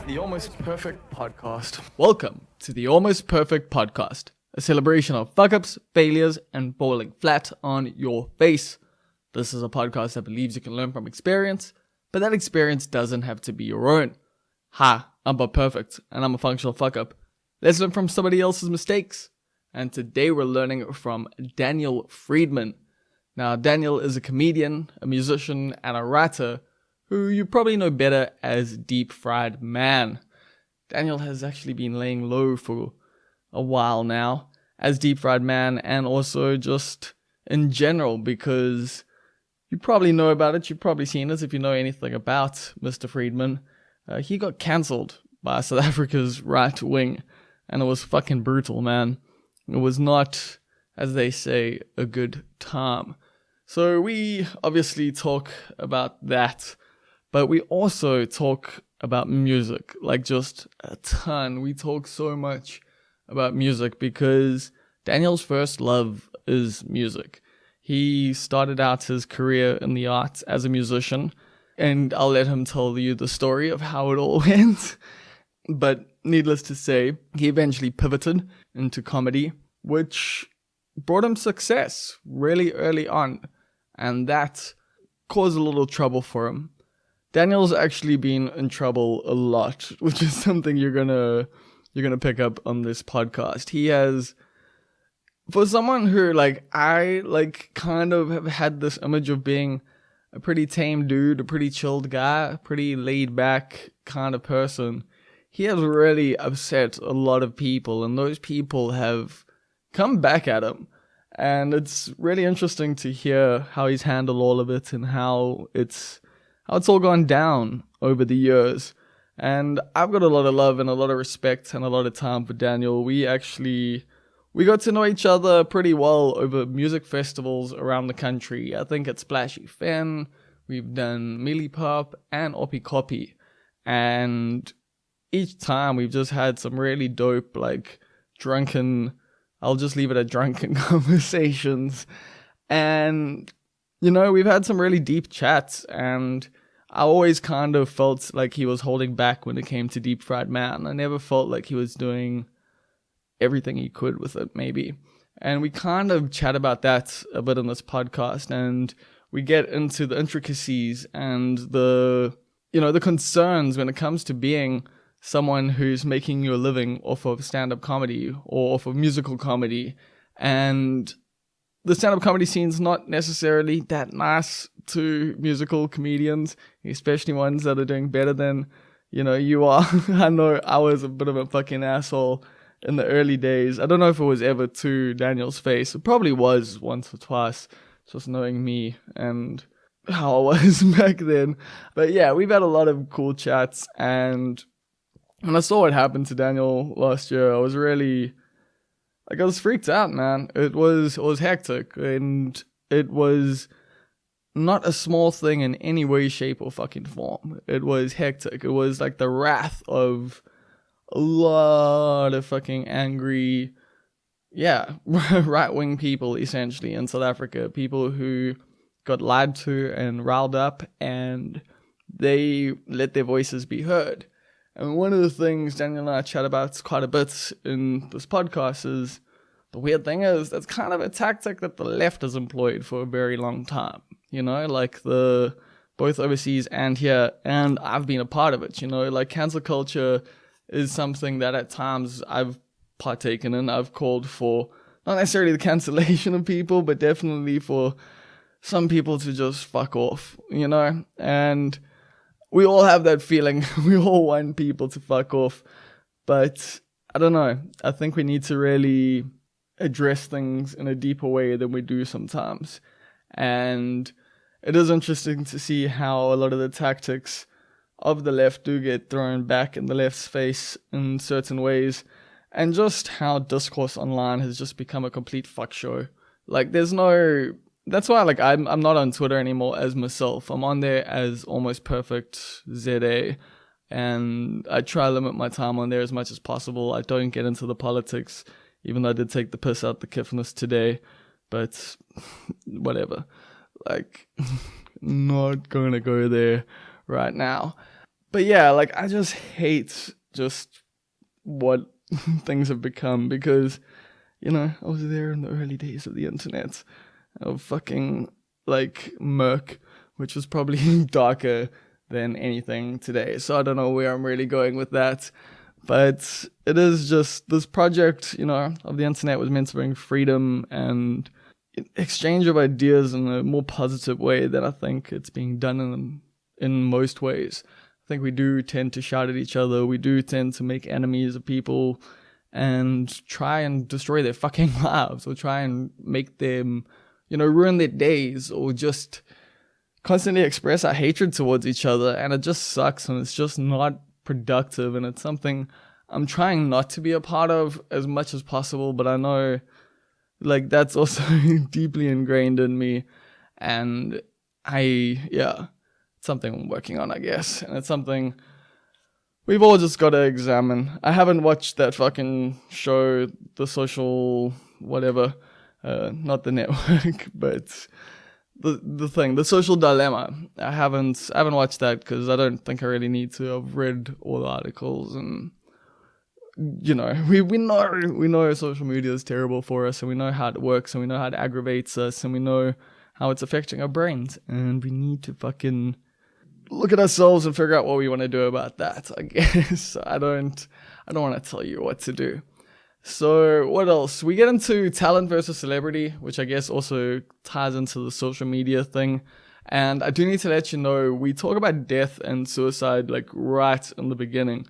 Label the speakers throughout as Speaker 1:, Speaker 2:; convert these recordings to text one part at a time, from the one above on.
Speaker 1: The Almost Perfect Podcast. Welcome to the Almost Perfect Podcast, a celebration of fuck-ups, failures, and falling flat on your face. This is a podcast that believes you can learn from experience, but that experience doesn't have to be your own. Hi, I'm Bob Perfect, and I'm a functional fuck-up. Let's learn from somebody else's mistakes. And today we're learning from Daniel Friedman. Now, Daniel is a comedian, a musician, and a writer who you probably know better as Deep Fried Man. Daniel has actually been laying low for a while now as Deep Fried Man, and also just in general, because you probably know about it, you've probably seen it if you know anything about Mr. Friedman. He got cancelled by South Africa's right wing, and it was fucking brutal, man. It was not, as they say, a good time. So we obviously talk about that, but we also talk about music, like just a ton. We talk so much about music because Daniel's first love is music. He started out his career in the arts as a musician, and I'll let him tell you the story of how it all went. But needless to say, he eventually pivoted into comedy, which brought him success really early on, and that caused a little trouble for him. Daniel's actually been in trouble a lot, which is something you're gonna pick up on this podcast. He has, for someone who I kind of have had this image of being a pretty tame dude, a pretty chilled guy, a pretty laid back kind of person, he has really upset a lot of people, and those people have come back at him. And it's really interesting to hear how he's handled all of it and how it's all gone down over the years. And I've got a lot of love and a lot of respect and a lot of time for Daniel. We got to know each other pretty well over music festivals around the country. I think at Splashy Fen, we've done Mealy Pop and Oppie Copy. And each time we've just had some really dope, drunken, I'll just leave it at drunken conversations. And we've had some really deep chats, and I always kind of felt like he was holding back when it came to Deep Fried Man. I never felt like he was doing everything he could with it, maybe. And we kind of chat about that a bit in this podcast, and we get into the intricacies and the concerns when it comes to being someone who's making you a living off of stand-up comedy or off of musical comedy. And the stand-up comedy scene's not necessarily that nice to musical comedians, especially ones that are doing better than, you are. I know I was a bit of a fucking asshole in the early days. I don't know if it was ever to Daniel's face. It probably was once or twice, just knowing me and how I was back then. But yeah, we've had a lot of cool chats, and when I saw what happened to Daniel last year, I was really, I was freaked out, man. It was hectic, and it was not a small thing in any way, shape, or fucking form. It was hectic. It was like the wrath of a lot of fucking angry, right-wing people, essentially, in South Africa. People who got lied to and riled up, and they let their voices be heard. And one of the things Daniel and I chat about quite a bit in this podcast is, the weird thing is, that's kind of a tactic that the left has employed for a very long time. Both overseas and here, and I've been a part of it, cancel culture is something that at times I've partaken in. I've called for, not necessarily the cancellation of people, but definitely for some people to just fuck off, and we all have that feeling. We all want people to fuck off. But I don't know. I think we need to really address things in a deeper way than we do sometimes. And it is interesting to see how a lot of the tactics of the left do get thrown back in the left's face in certain ways. And just how discourse online has just become a complete fuck show. That's why, I'm not on Twitter anymore as myself. I'm on there as Almost Perfect ZA, and I try to limit my time on there as much as possible. I don't get into the politics, even though I did take the piss out the Kiffness today, but whatever. Not gonna go there right now. But yeah, like I just hate just what things have become because, I was there in the early days of the internet of fucking like murk, which was probably darker than anything today. So I don't know where I'm really going with that. But it is just this project, of the internet was meant to bring freedom and exchange of ideas in a more positive way than I think it's being done in most ways. I think we do tend to shout at each other. We do tend to make enemies of people and try and destroy their fucking lives or try and make them, ruin their days or just constantly express our hatred towards each other. And it just sucks and it's just not productive. And it's something I'm trying not to be a part of as much as possible. But I know like that's also deeply ingrained in me. And it's something I'm working on, I guess. And it's something we've all just got to examine. I haven't watched that fucking show, The Social whatever, not The Network, but the thing, The Social Dilemma. I haven't watched that because I don't think I really need to. I've read all the articles and we know social media is terrible for us and we know how it works and we know how it aggravates us and we know how it's affecting our brains and we need to fucking look at ourselves and figure out what we want to do about that, I guess. I don't want to tell you what to do. So what else? We get into talent versus celebrity, which I guess also ties into the social media thing. And I do need to let you know, we talk about death and suicide like right in the beginning.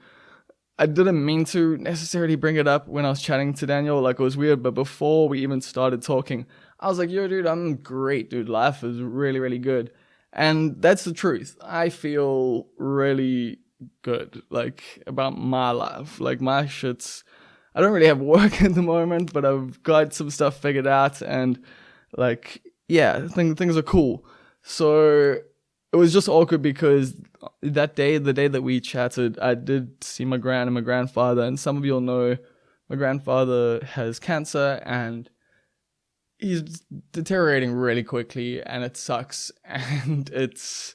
Speaker 1: I didn't mean to necessarily bring it up when I was chatting to Daniel, like it was weird, but before we even started talking, I was like, yo dude, I'm great, dude. Life is really, really good. And that's the truth. I feel really good, like, about my life. Like, my shit's... I don't really have work at the moment, but I've got some stuff figured out, and, like, yeah, things are cool. So, it was just awkward because that day, the day that we chatted, I did see my gran and my grandfather, and some of you'll know my grandfather has cancer, and he's deteriorating really quickly and it sucks and it's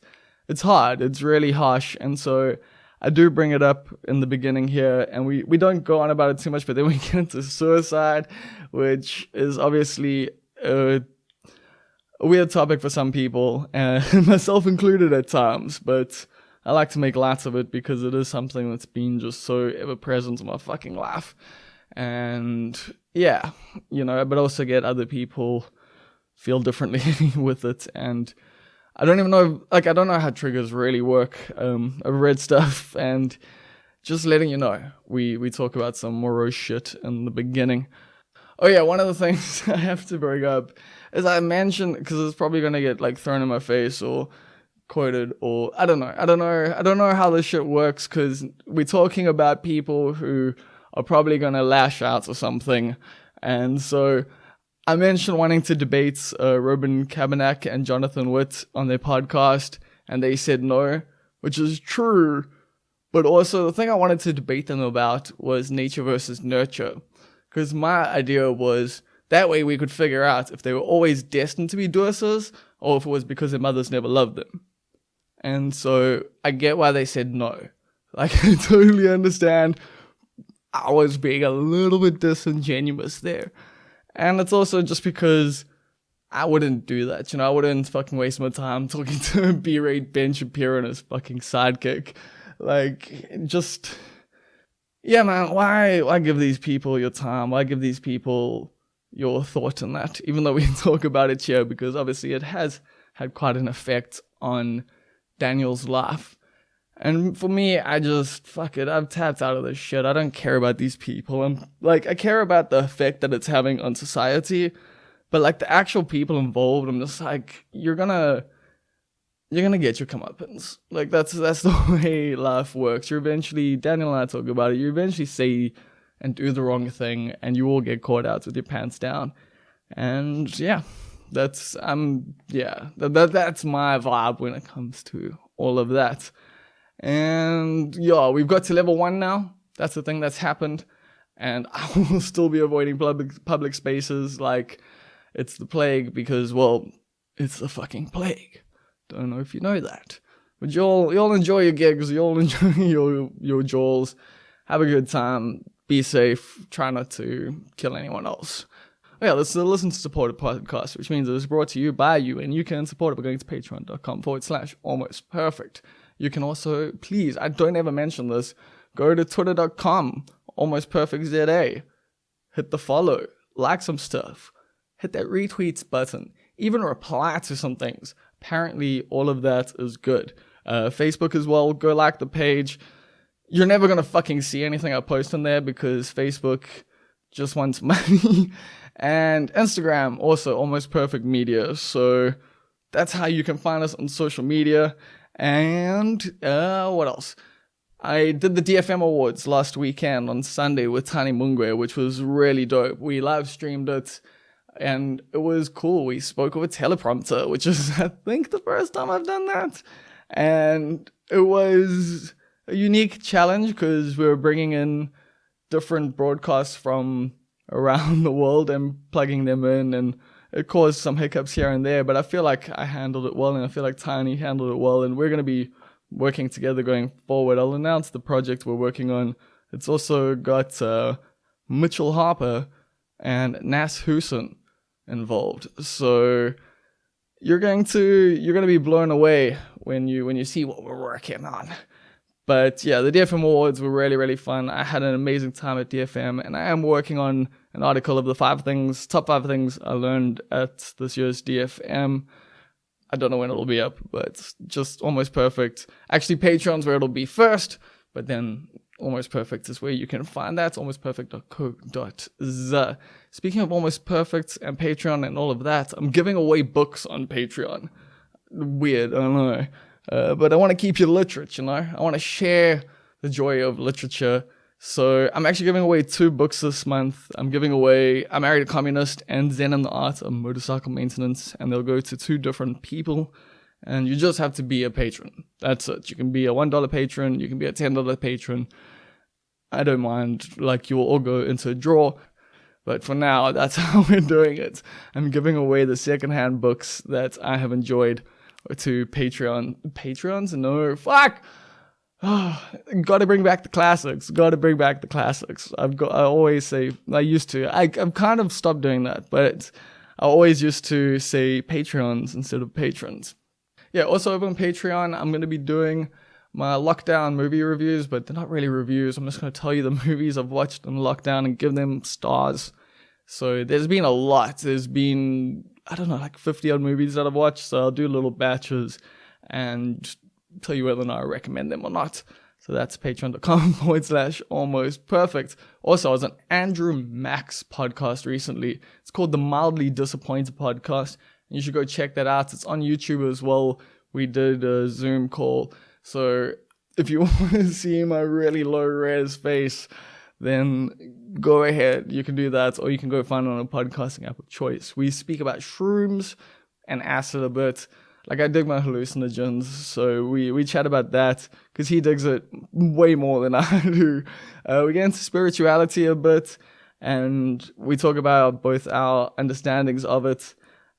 Speaker 1: hard. It's really harsh. And so I do bring it up in the beginning here and we don't go on about it too much, but then we get into suicide, which is obviously a weird topic for some people, and myself included at times, but I like to make light of it because it is something that's been just so ever present in my fucking life. And yeah, but also get other people feel differently with it. And I don't even know, I don't know how triggers really work. I've read stuff and just letting you know, we talk about some morose shit in the beginning. Oh yeah, one of the things I have to bring up is I mentioned, because it's probably going to get thrown in my face or quoted, or I don't know how this shit works, because we're talking about people who are probably going to lash out or something. And so I mentioned wanting to debate Robin Kavanagh and Jonathan Witt on their podcast, and they said no, which is true. But also the thing I wanted to debate them about was nature versus nurture. Because my idea was that way we could figure out if they were always destined to be doers or if it was because their mothers never loved them. And so I get why they said no. I totally understand. I was being a little bit disingenuous there. And it's also just because I wouldn't do that. I wouldn't fucking waste my time talking to a B-rate Ben Shapiro and his fucking sidekick. Yeah, man, why give these people your time? Why give these people your thought in that? Even though we talk about it here, because obviously it has had quite an effect on Daniel's life. And for me, I just, fuck it, I've tapped out of this shit. I don't care about these people. I care about the effect that it's having on society. But the actual people involved, I'm just you're gonna get your comeuppance. That's the way life works. Daniel and I talk about it, you eventually say and do the wrong thing, and you will get caught out with your pants down. And yeah, that's my vibe when it comes to all of that. And yeah, we've got to level 1 now. That's the thing that's happened. And I will still be avoiding public spaces like it's the plague because, well, it's the fucking plague. Don't know if you know that. But you'll enjoy your gigs, you'll enjoy your jawls, have a good time, be safe, try not to kill anyone else. Yeah, this is a listen to supported podcast, which means it is brought to you by you, and you can support it by going to patreon.com/almostperfect. You can also, please, I don't ever mention this, go to twitter.com, almostperfectza, hit the follow, like some stuff, hit that retweets button, even reply to some things. Apparently, all of that is good. Facebook as well, go like the page. You're never going to fucking see anything I post on there because Facebook just wants money. And Instagram, also Almost Perfect Media. So that's how you can find us on social media. And what else? I did the DFM Awards last weekend on Sunday with Tani Mungwe, which was really dope. We live streamed it and it was cool. We spoke with a teleprompter, which is, I think, the first time I've done that. And it was a unique challenge because we were bringing in different broadcasts from around the world and plugging them in, and it caused some hiccups here and there, but I feel like I handled it well, and I feel like Tiny handled it well, and we're going to be working together going forward. I'll announce the project we're working on. It's also got Mitchell Harper and Nas Hussein involved, so you're going to be blown away when you see what we're working on. But yeah, the DFM Awards were really, really fun. I had an amazing time at DFM, and I am working on an article of the top 5 things I learned at this year's DFM. I don't know when it'll be up, but it's just Almost Perfect. Actually, Patreon's where it'll be first, but then Almost Perfect is where you can find that, almostperfect.co.za. Speaking of Almost Perfect and Patreon and all of that, I'm giving away books on Patreon. Weird, I don't know. But I want to keep you literate, I want to share the joy of literature. So I'm actually giving away 2 books this month. I'm giving away I Married a Communist and Zen and the Art of Motorcycle Maintenance, and they'll go to 2 different people. And you just have to be a patron. That's it. You can be a $1 patron, you can be a $10 patron. I don't mind. You will all go into a draw. But for now, that's how we're doing it. I'm giving away the secondhand books that I have enjoyed to Patreons? No, fuck! Gotta bring back the classics. I always say, I used to. I've kind of stopped doing that, but I always used to say Patreons instead of patrons. Yeah, also over on Patreon, I'm going to be doing my lockdown movie reviews, but they're not really reviews. I'm just going to tell you the movies I've watched in lockdown and give them stars. So there's been a lot. There's been, 50 odd movies that I've watched, so I'll do little batches and tell you whether or not I recommend them or not. So that's patreon.com/almostperfect. Also, I was on Andrew Mack's podcast recently. It's called the Mildly Disappointed Podcast. You should go check that out. It's on YouTube as well. We did a Zoom call. So if you want to see my really low res face, then go ahead. You can do that, or you can go find it on a podcasting app of choice. We speak about shrooms and acid a bit. I dig my hallucinogens, so we chat about that, because he digs it way more than I do. We get into spirituality a bit, and we talk about both our understandings of it.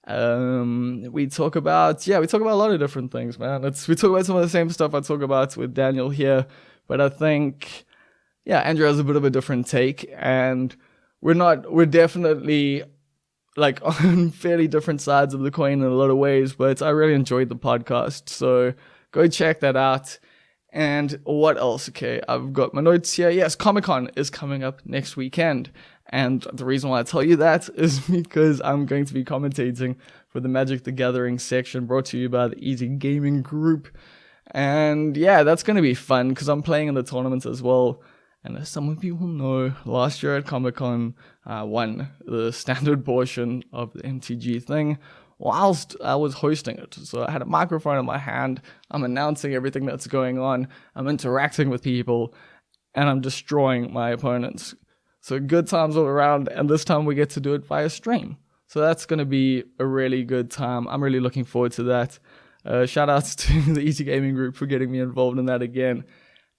Speaker 1: We talk about a lot of different things, man. We talk about some of the same stuff I talk about with Daniel here, but I think, Andrew has a bit of a different take, and we're definitely on fairly different sides of the coin in a lot of ways, but I really enjoyed the podcast, so go check that out. And what else? Okay, I've got my notes here. Yes, Comic-Con is coming up next weekend, and the reason why I tell you that is because I'm going to be commentating for the Magic the Gathering section brought to you by the Easy Gaming Group. And that's going to be fun because I'm playing in the tournament as well. And as some of you will know, last year at Comic-Con, I won the standard portion of the MTG thing whilst I was hosting it. So I had a microphone in my hand, I'm announcing everything that's going on, I'm interacting with people, and I'm destroying my opponents. So good times all around, and this time we get to do it via stream. So that's going to be a really good time. I'm really looking forward to that. Shout outs to the Easy Gaming Group for getting me involved in that again.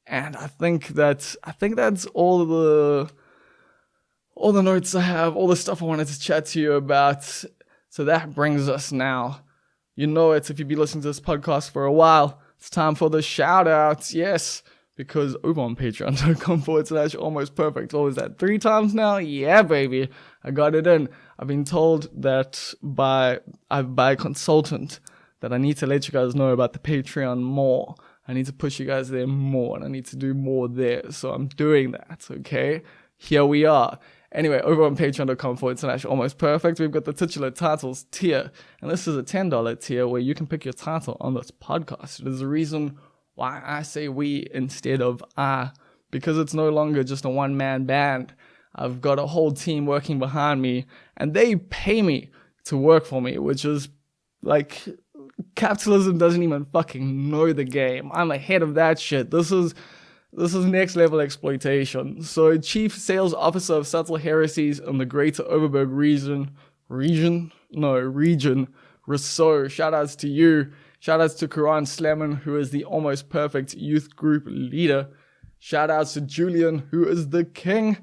Speaker 1: And I think that's all the notes I have, all the stuff I wanted to chat to you about. So that brings us now, if you've been listening to this podcast for a while, It's time for the shout outs. Yes, because over on patreon.com/almost perfect. What was that? 3 times now? Yeah, baby. I got it in. I've been told that by a consultant that I need to let you guys know about the Patreon more. I need to push you guys there more, and I need to do more there. So I'm doing that, okay? Here we are. Anyway, over on patreon.com/almost perfect, we've got the titular titles tier. And this is a $10 tier where you can pick your title on this podcast. There's a reason why I say we instead of I, because it's no longer just a one-man band. I've got a whole team working behind me, and they pay me to work for me, which is like, capitalism doesn't even fucking know the game. I'm ahead of that shit. This is next level exploitation. So, Chief Sales Officer of Subtle Heresies in the Greater Overberg region, Rousseau, shout outs to you. Shout outs to Karan Slemon, who is the Almost Perfect Youth Group leader. Shout outs to Julian, who is the king.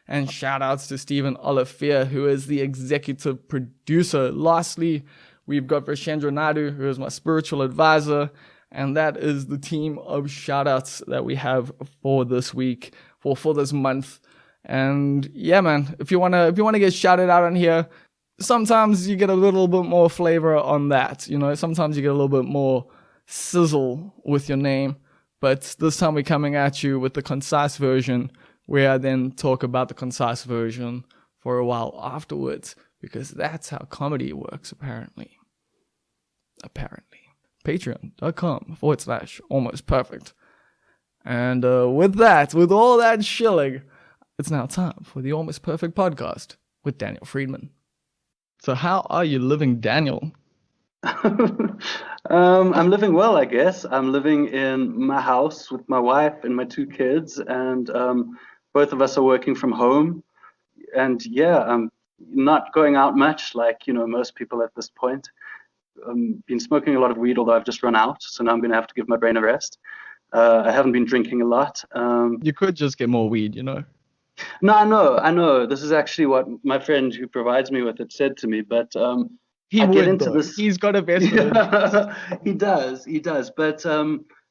Speaker 1: And shout outs to Stephen Olivier, who is the executive producer. Lastly, we've got Vashendra Naidu, who is my spiritual advisor. And that is the team of shout-outs that we have for this week, for this month. And yeah, man, if you wanna get shouted out on here, sometimes you get a little bit more flavor on that. You know, sometimes you get a little bit more sizzle with your name. But this time we're coming at you with the concise version, where I then talk about the concise version for a while afterwards, because that's how comedy works, apparently. Patreon.com/almost perfect. And with all that shilling, it's now time for the Almost Perfect podcast with Daniel Friedman. So how are you living, Daniel?
Speaker 2: I'm living well, I guess. I'm living in my house with my wife and my 2 kids, and both of us are working from home. And yeah, I'm not going out much, like, most people at this point. Been smoking a lot of weed, although I've just run out, so now I'm going to have to give my brain a rest. I haven't been drinking a lot.
Speaker 1: You could just get more weed, you know?
Speaker 2: No, I know. This is actually what my friend who provides me with it said to me, but
Speaker 1: He
Speaker 2: I
Speaker 1: would,
Speaker 2: get into
Speaker 1: though.
Speaker 2: this.
Speaker 1: He's got a vested interest.
Speaker 2: He does. But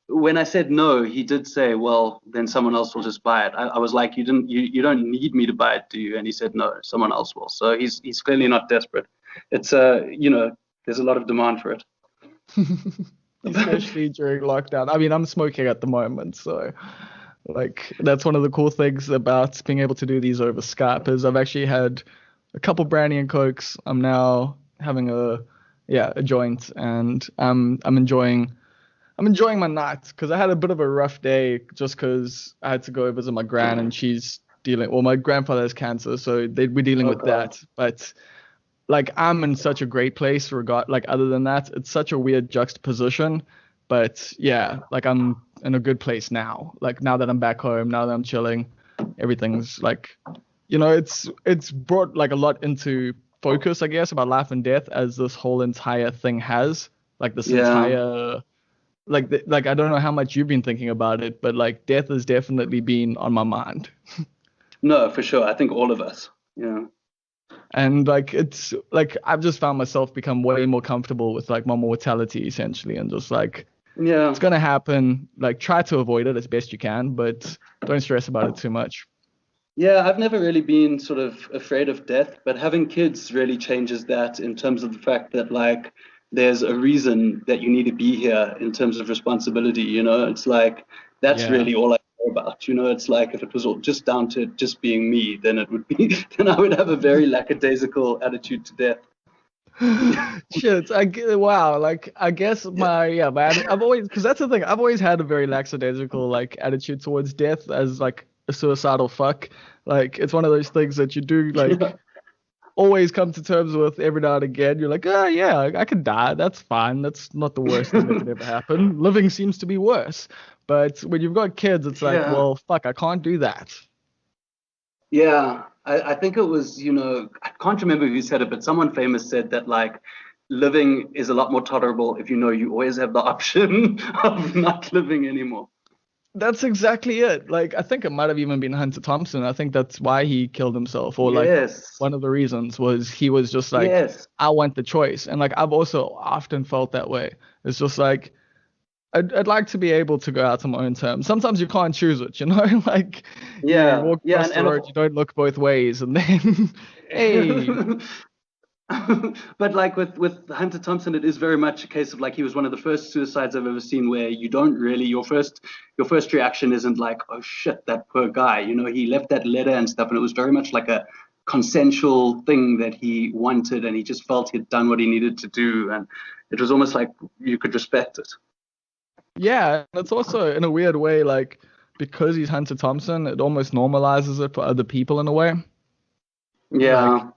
Speaker 2: when I said no, he did say, well, then someone else will just buy it. I was like, you don't need me to buy it, do you? And he said, no, someone else will. So he's clearly not desperate. It's there's a lot of demand for it.
Speaker 1: Especially during lockdown. I mean, I'm smoking at the moment, so like that's one of the cool things about being able to do these over Skype is I've actually had a couple brandy and cokes. I'm now having a joint, and I'm enjoying my night, because I had a bit of a rough day just because I had to go visit my gran, and my grandfather has cancer, so we're dealing with that. But like, I'm in such a great place other than that, it's such a weird juxtaposition. But yeah, like, I'm in a good place now. Like, now that I'm back home, now that I'm chilling, everything's like, it's brought like a lot into focus, I guess, about life and death, as this whole entire thing has. Like, this entire, like I don't know how much you've been thinking about it, but like, death has definitely been on my mind.
Speaker 2: No, for sure. I think all of us. Yeah.
Speaker 1: And like, it's like, I've just found myself become way more comfortable with like my mortality, essentially, and just like, it's gonna happen. Like, try to avoid it as best you can, but don't stress about it too much.
Speaker 2: Yeah, I've never really been sort of afraid of death, but having kids really changes that, in terms of the fact that, like, there's a reason that you need to be here in terms of responsibility. It's like, that's really all I care about. It's like, if it was all just down to just being me, then I would have a very lackadaisical attitude to death.
Speaker 1: Shit, wow. Like, I guess I've always, because that's the thing, I've always had a very lackadaisical like attitude towards death, as like a suicidal fuck. Like, it's one of those things that you do like always come to terms with every now and again. You're like, oh yeah, I could die. That's fine. That's not the worst thing that could ever happen. Living seems to be worse. But when you've got kids, it's like, well, fuck, I can't do that.
Speaker 2: Yeah, I think it was, I can't remember who said it, but someone famous said that, like, living is a lot more tolerable if you always have the option of not living anymore.
Speaker 1: That's exactly it. Like, I think it might have even been Hunter Thompson. I think that's why he killed himself, or like one of the reasons was he was just like, I want the choice. And like, I've also often felt that way. It's just like, I'd like to be able to go out on my own terms. Sometimes you can't choose it, you know? Like you
Speaker 2: Yeah,
Speaker 1: walk
Speaker 2: yeah,
Speaker 1: across the road, you don't look both ways, and then hey,
Speaker 2: and but like with Hunter Thompson, it is very much a case of like he was one of the first suicides I've ever seen where you don't really your first reaction isn't like, oh shit, that poor guy. You know, he left that letter and stuff, and it was very much like a consensual thing that he wanted, and he just felt he'd done what he needed to do, and it was almost like you could respect it.
Speaker 1: yeah, and it's also in a weird way, like because he's Hunter Thompson, it almost normalizes it for other people in a way. Like,
Speaker 2: Yeah,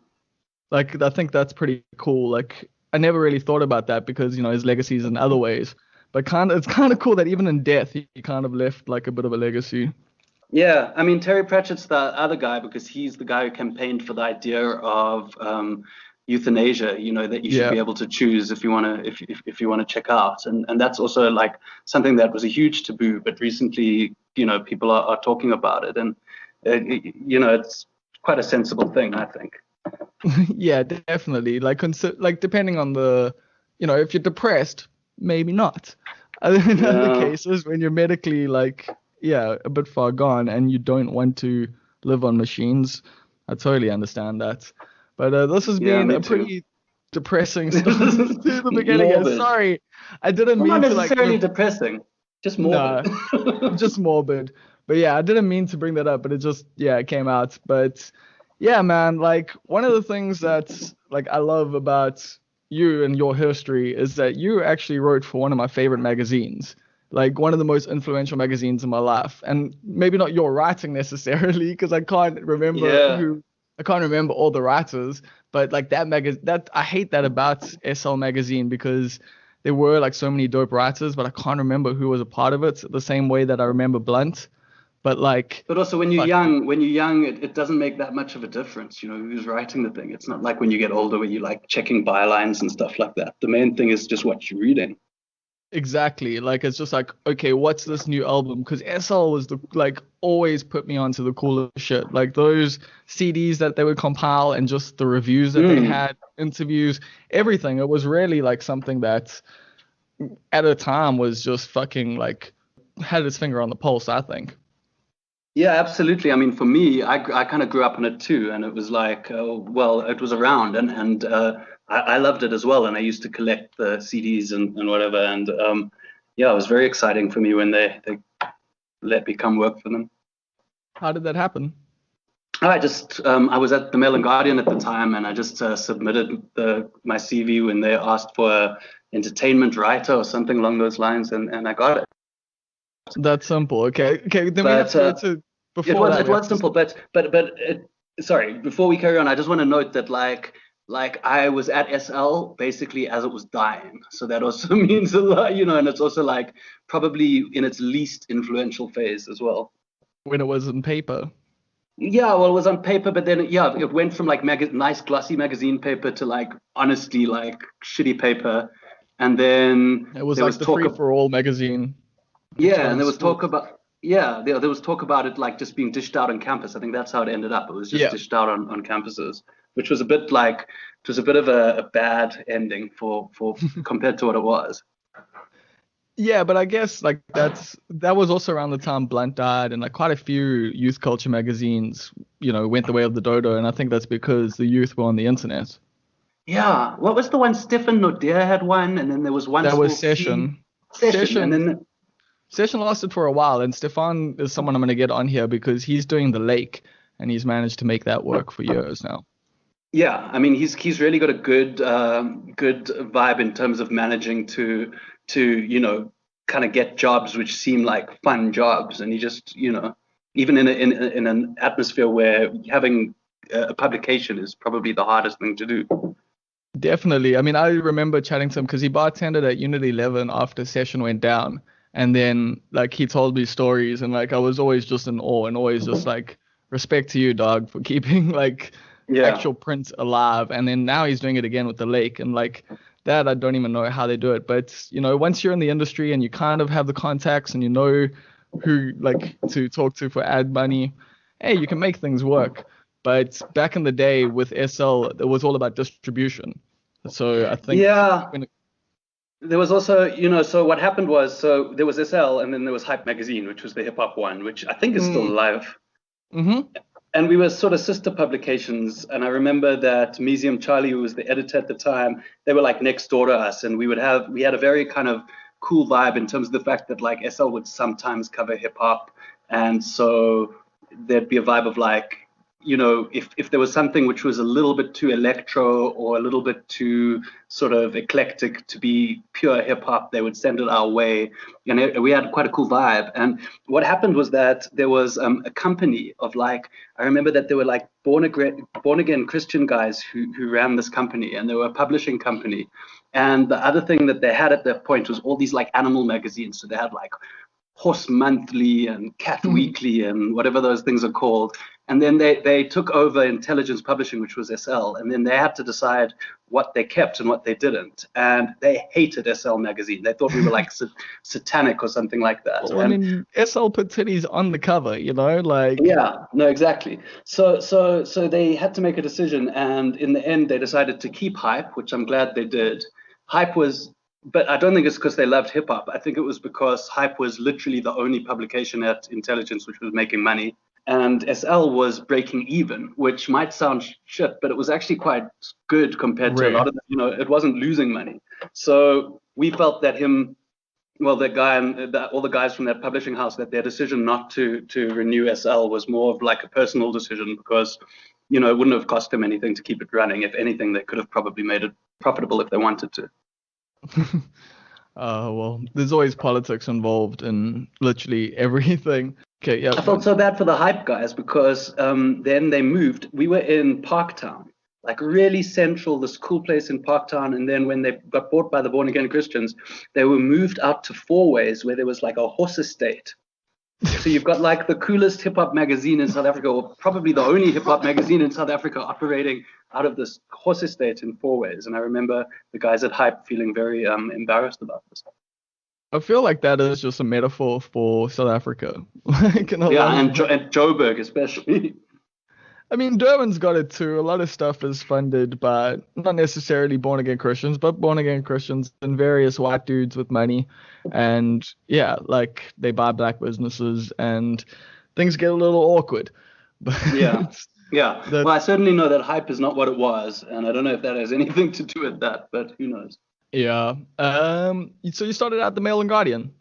Speaker 1: like I think that's pretty cool. Like, I never really thought about that because his legacy is in other ways, but it's kind of cool that even in death, he kind of left like a bit of a legacy.
Speaker 2: yeah. I mean, Terry Pratchett's the other guy because he's the guy who campaigned for the idea of euthanasia. You know, that you should
Speaker 1: Yeah,
Speaker 2: be able to choose if you want to if you want to check out, and that's also like something that was a huge taboo. But recently, people are talking about it, and it's quite a sensible thing, I think.
Speaker 1: yeah, definitely. Like, like depending on if you're depressed, maybe not. In other
Speaker 2: Yeah,
Speaker 1: cases, when you're medically like, yeah, a bit far gone and you don't want to live on machines, I totally understand that. But this has
Speaker 2: yeah,
Speaker 1: been
Speaker 2: me
Speaker 1: a
Speaker 2: too.
Speaker 1: pretty depressing start to the beginning.
Speaker 2: Morbid.
Speaker 1: Sorry, I didn't
Speaker 2: Well, not
Speaker 1: mean to like
Speaker 2: necessarily depressing, just morbid.
Speaker 1: nah, just morbid. But yeah, I didn't mean to bring that up, but it just it came out. But yeah, man, like one of the things that's like I love about you and your history is that you actually wrote for one of my favorite magazines, like one of the most influential magazines in my life. And maybe not your writing necessarily, because
Speaker 2: Yeah.
Speaker 1: I can't remember all the writers, but like that I hate that about SL magazine because there were like so many dope writers, but I can't remember who was a part of it the same way that I remember Blunt. But like,
Speaker 2: But also
Speaker 1: fuck,
Speaker 2: when you're young, it doesn't make that much of a difference, who's writing the thing. It's not like when you get older where you like checking bylines and stuff like that. The main thing is just what you're reading.
Speaker 1: exactly. Like, it's just like, okay, what's this new album? Because SL was like always put me onto the coolest shit. Like those CDs that they would compile and just the reviews that they
Speaker 2: Mm.
Speaker 1: had, interviews, everything. It was really like something that at a time was just fucking like had its finger on the pulse, I think.
Speaker 2: Yeah, absolutely. I mean, for me, I kind of grew up on it too, and it was like, well, it was around, and I loved it as well, and I used to collect the CDs and whatever, and yeah, it was very exciting for me when they let me come work for them.
Speaker 1: How did that happen?
Speaker 2: I was at the Mail and Guardian at the time, and I just submitted my CV when they asked for a entertainment writer or something along those lines, and I got it.
Speaker 1: That's simple. Okay. Okay. Then we have
Speaker 2: But
Speaker 1: to go to
Speaker 2: it
Speaker 1: before
Speaker 2: was
Speaker 1: that.
Speaker 2: it
Speaker 1: We have
Speaker 2: was
Speaker 1: to.
Speaker 2: simple. Sorry, before we carry on, I just want to note that like I was at SL basically as it was dying, so that also means a lot, and it's also like probably in its least influential phase as well.
Speaker 1: When it was in paper.
Speaker 2: Yeah, well, it was on paper, but then yeah, it went from like nice glossy magazine paper to like honestly like shitty paper, and then
Speaker 1: It was
Speaker 2: there
Speaker 1: like
Speaker 2: was
Speaker 1: the
Speaker 2: talk
Speaker 1: Free
Speaker 2: of
Speaker 1: for All magazine.
Speaker 2: yeah, and
Speaker 1: Trying
Speaker 2: there
Speaker 1: to
Speaker 2: was
Speaker 1: steal.
Speaker 2: talk about yeah, there was talk about it like just being dished out on campus. I think that's how it ended up. It was just
Speaker 1: Yeah.
Speaker 2: dished out on campuses, which was a bit like it was a bit of a bad ending for compared to what it was.
Speaker 1: Yeah, but I guess like that was also around the time Blunt died, and like quite a few youth culture magazines, went the way of the dodo, and I think that's because the youth were on the internet.
Speaker 2: Yeah, what was the one? Stefan Nodea had one, and then there was one
Speaker 1: That was
Speaker 2: school C
Speaker 1: Session.
Speaker 2: session, and
Speaker 1: Session
Speaker 2: then
Speaker 1: Session lasted for a while, and Stefan is someone I'm gonna get on here because he's doing the lake, and he's managed to make that work for years now.
Speaker 2: yeah, I mean he's really got a good vibe in terms of managing to kind of get jobs which seem like fun jobs, and he just even in an atmosphere where having a publication is probably the hardest thing to do.
Speaker 1: Definitely. I mean, I remember chatting to him because he bartended at Unit 11 after Session went down. And then, like, he told me stories, and, like, I was always just in awe and always just, like, respect to you, dog, for keeping, like,
Speaker 2: Yeah.
Speaker 1: actual print alive. And then now he's doing it again with the lake. And, like, that, I don't even know how they do it. But, once you're in the industry and you kind of have the contacts and you know who, like, to talk to for ad money, hey, you can make things work. But back in the day with SL, it was all about distribution. So I think
Speaker 2: Yeah.
Speaker 1: when
Speaker 2: there was also, so what happened was, so there was SL and then there was Hype Magazine, which was the hip hop one, which I think is still alive.
Speaker 1: Mm-hmm.
Speaker 2: And we were sort of sister publications. And I remember that Museum Charlie, who was the editor at the time, they were like next door to us. And we had a very kind of cool vibe in terms of the fact that like SL would sometimes cover hip hop. And so there'd be a vibe of like, if there was something which was a little bit too electro or a little bit too sort of eclectic to be pure hip hop, they would send it our way. And we had quite a cool vibe. And what happened was that there was a company of like, I remember that there were like born again Christian guys who ran this company, and they were a publishing company. And the other thing that they had at that point was all these like animal magazines. So they had like Horse Monthly and Cat Weekly and whatever those things are called. And then they took over Intelligence Publishing, which was SL, and then they had to decide what they kept and what they didn't. And they hated SL magazine. They thought we were like satanic or something like that.
Speaker 1: Well, I mean, SL put titties on the cover, like.
Speaker 2: Yeah, no, exactly. So they had to make a decision, and in the end, they decided to keep Hype, which I'm glad they did. Hype was, but I don't think it's because they loved hip hop. I think it was because Hype was literally the only publication at Intelligence which was making money. And SL was breaking even, which might sound shit, but it was actually quite good compared to a lot of, it wasn't losing money. So we felt that the guy and all the guys from that publishing house, that their decision not to renew SL was more of like a personal decision because, it wouldn't have cost them anything to keep it running. If anything, they could have probably made it profitable if they wanted to.
Speaker 1: Well, there's always politics involved in literally everything. Okay, yeah.
Speaker 2: I felt so bad for the Hype guys because then they moved. We were in Parktown, like really central, this cool place in Parktown. And then when they got bought by the Born Again Christians, they were moved out to Four Ways, where there was like a horse estate. So you've got like the coolest hip hop magazine in South Africa, or probably the only hip hop magazine in South Africa, operating out of this horse estate in Four Ways. And I remember the guys at Hype feeling very embarrassed about this.
Speaker 1: I feel like that is just a metaphor for South Africa.
Speaker 2: And Joburg especially.
Speaker 1: I mean, Durban's got it too. A lot of stuff is funded by not necessarily born again Christians, but born again Christians and various white dudes with money. And yeah, like they buy black businesses and things get a little awkward.
Speaker 2: Yeah. Well, I certainly know that Hype is not what it was. And I don't know if that has anything to do with that, but who knows?
Speaker 1: Yeah. So you started out the Mail and Guardian.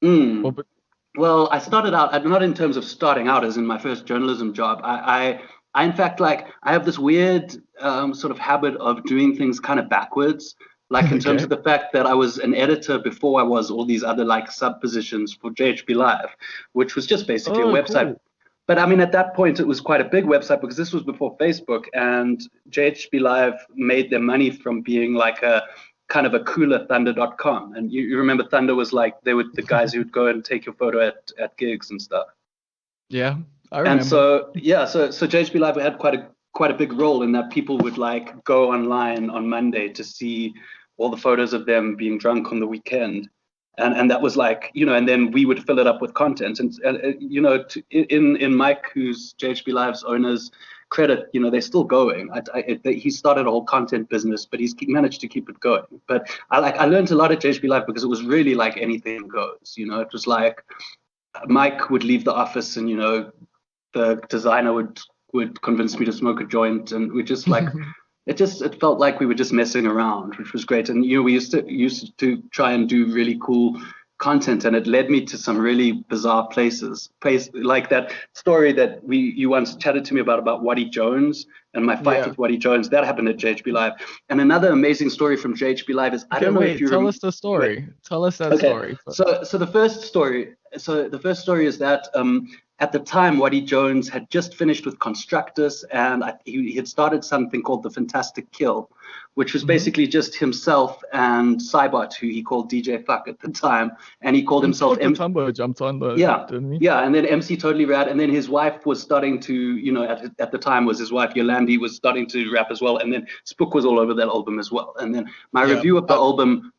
Speaker 2: Well, I started out, not in terms of starting out as in my first journalism job. I in fact, like, I have this weird sort of habit of doing things kind of backwards, like in terms of the fact that I was an editor before I was all these other like sub positions for JHB Live, which was just basically a website. Cool. But I mean, at that point, it was quite a big website because this was before Facebook, and JHB Live made their money from being like a kind of a cooler thunder.com. And you remember Thunder was like, they were the guys who would go and take your photo at gigs and stuff.
Speaker 1: Yeah, I remember.
Speaker 2: And so JHB Live had quite a big role in that. People would like go online on Monday to see all the photos of them being drunk on the weekend. And that was like, and then we would fill it up with content. And in Mike, who's JHB Live's owner's credit, they're still going. He started a whole content business, but he's managed to keep it going. But I learned a lot at JHB Live because it was really like anything goes. It was like Mike would leave the office, and the designer would convince me to smoke a joint, and we just like it felt like we were just messing around, which was great. And we used to try and do really cool content, and it led me to some really bizarre places like that story that you once chatted to me about Waddy Jones and my fight with Waddy Jones. That happened at JHB Live. And another amazing story from JHB Live is, I don't know if you
Speaker 1: tell us the story. Tell us that story.
Speaker 2: So the first story is that at the time, Waddy Jones had just finished with Constructus, and he had started something called The Fantastic Kill, which was basically just himself and Cybot, who he called DJ Fuck at the time, and he called himself
Speaker 1: Tumbo jumped on the didn't he?
Speaker 2: Yeah, and then MC Totally Rad, and then his wife was starting to, at the time was his wife Yolandi was starting to rap as well, and then Spook was all over that album as well, and then my review of the album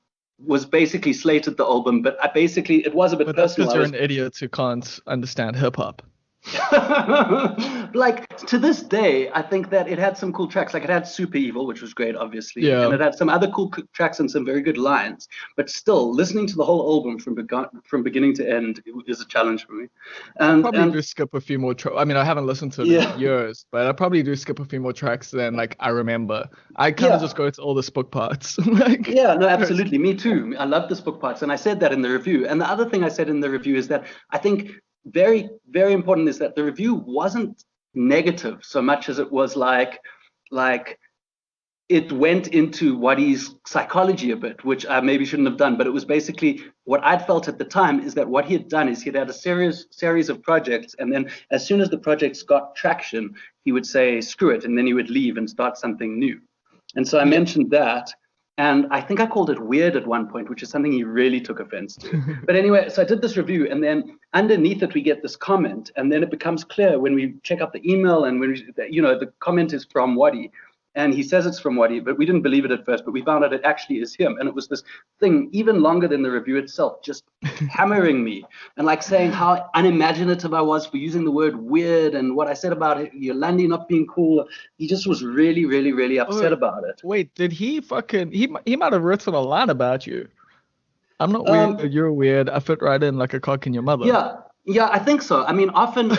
Speaker 2: was basically slated the album, but it was a bit personal.
Speaker 1: But that's because you're an idiot who can't understand hip hop.
Speaker 2: Like to this day, I think that it had some cool tracks. Like it had Super Evil, which was great, obviously, and
Speaker 1: Yeah.
Speaker 2: it had some other cool tracks and some very good lines. But still, listening to the whole album from beginning to end is a challenge for me.
Speaker 1: I
Speaker 2: And
Speaker 1: probably do skip a few more I mean, I haven't listened to it in
Speaker 2: yeah,
Speaker 1: years, but I probably do skip a few more tracks than like I remember. I kind of just
Speaker 2: yeah.
Speaker 1: go to all the spook parts. Like,
Speaker 2: Yeah, no,
Speaker 1: first.
Speaker 2: absolutely. Me too. I love this book parts. And I said that in the review. And the other thing I said in the review is that I think very, very important is that the review wasn't negative so much as it was like it went into Waddy's psychology a bit, which I maybe shouldn't have done. But it was basically what I'd felt at the time is that what he had done is he'd had a series of projects. And then as soon as the projects got traction, he would say, screw it. And then he would leave and start something new. And so I
Speaker 1: Yeah.
Speaker 2: mentioned that. And I think I called it weird at one point, which is something he really took offense to. But anyway, so I did this review, and then underneath it, we get this comment. And then it becomes clear when we check out the email and when the comment is from Waddy. And he says it's from Waddy, but we didn't believe it at first, but we found out it actually is him. And it was this thing, even longer than the review itself, just hammering me and like saying how unimaginative I was for using the word weird and what I said about Yolandi not being cool. He just was really, really, really upset
Speaker 1: Oh,
Speaker 2: about it.
Speaker 1: wait, did he fucking he might have written a line about you. I'm not weird,
Speaker 2: Um,
Speaker 1: you're weird. I fit right in like a cock in your mother.
Speaker 2: yeah, yeah, I think so. I mean, often,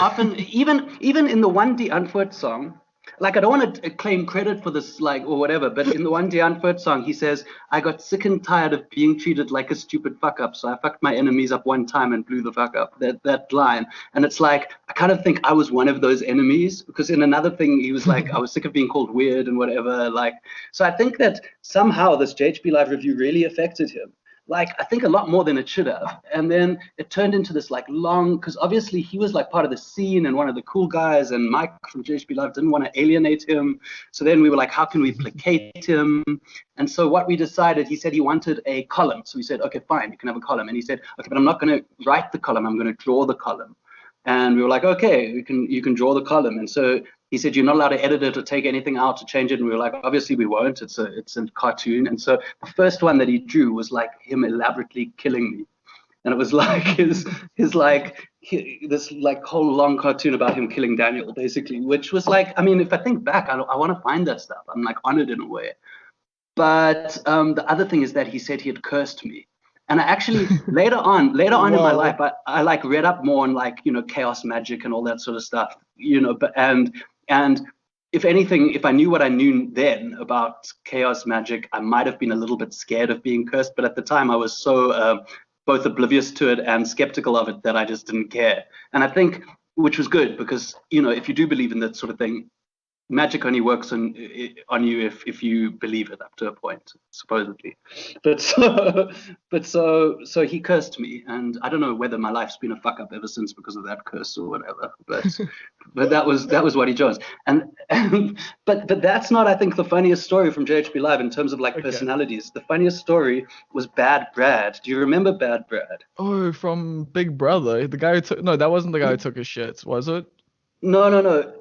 Speaker 2: even in the One D Unfoot song, like I don't want to claim credit for this, like or whatever, but in the One D Unfoot song, he says, "I got sick and tired of being treated like a stupid fuck up, so I fucked my enemies up one time and blew the fuck up." That line, and it's like I kind of think I was one of those enemies because in another thing he was like, "I was sick of being called weird and whatever." Like, so I think that somehow this JHB Live review really affected him, like I think a lot more than it should have. And then it turned into this like long, because obviously he was like part of the scene and one of the cool guys, and Mike from JHB Live didn't want to alienate him. So then we were like, how can we placate him? And so what we decided, he said he wanted a column. So we said, okay, fine, you can have a column. And he said, okay, but I'm not going to write the column, I'm going to draw the column. And we were like, okay, you can draw the column. And so he said, you're not allowed to edit it or take anything out to change it. And we were like, obviously we won't. It's a cartoon. And so the first one that he drew was like him elaborately killing me. And it was like this like whole long cartoon about him killing Daniel, basically, which was like, I mean, if I think back, I want to find that stuff. I'm like honored in a way. But the other thing is that he said he had cursed me. And I actually later on in my life, I like read up more on like, chaos magic and all that sort of stuff, but and if anything, if I knew what I knew then about chaos magic, I might have been a little bit scared of being cursed. But at the time, I was so both oblivious to it and skeptical of it that I just didn't care. And I think, which was good because, if you do believe in that sort of thing, magic only works on you if you believe it up to a point, supposedly. But so he cursed me, and I don't know whether my life's been a fuck up ever since because of that curse or whatever. But that was what he chose. And but that's not, I think, the funniest story from JHB Live in terms of like personalities. The funniest story was Bad Brad. Do you remember Bad Brad?
Speaker 1: Oh, from Big Brother. The guy who took no, that wasn't the guy who took his shit, was it?
Speaker 2: No.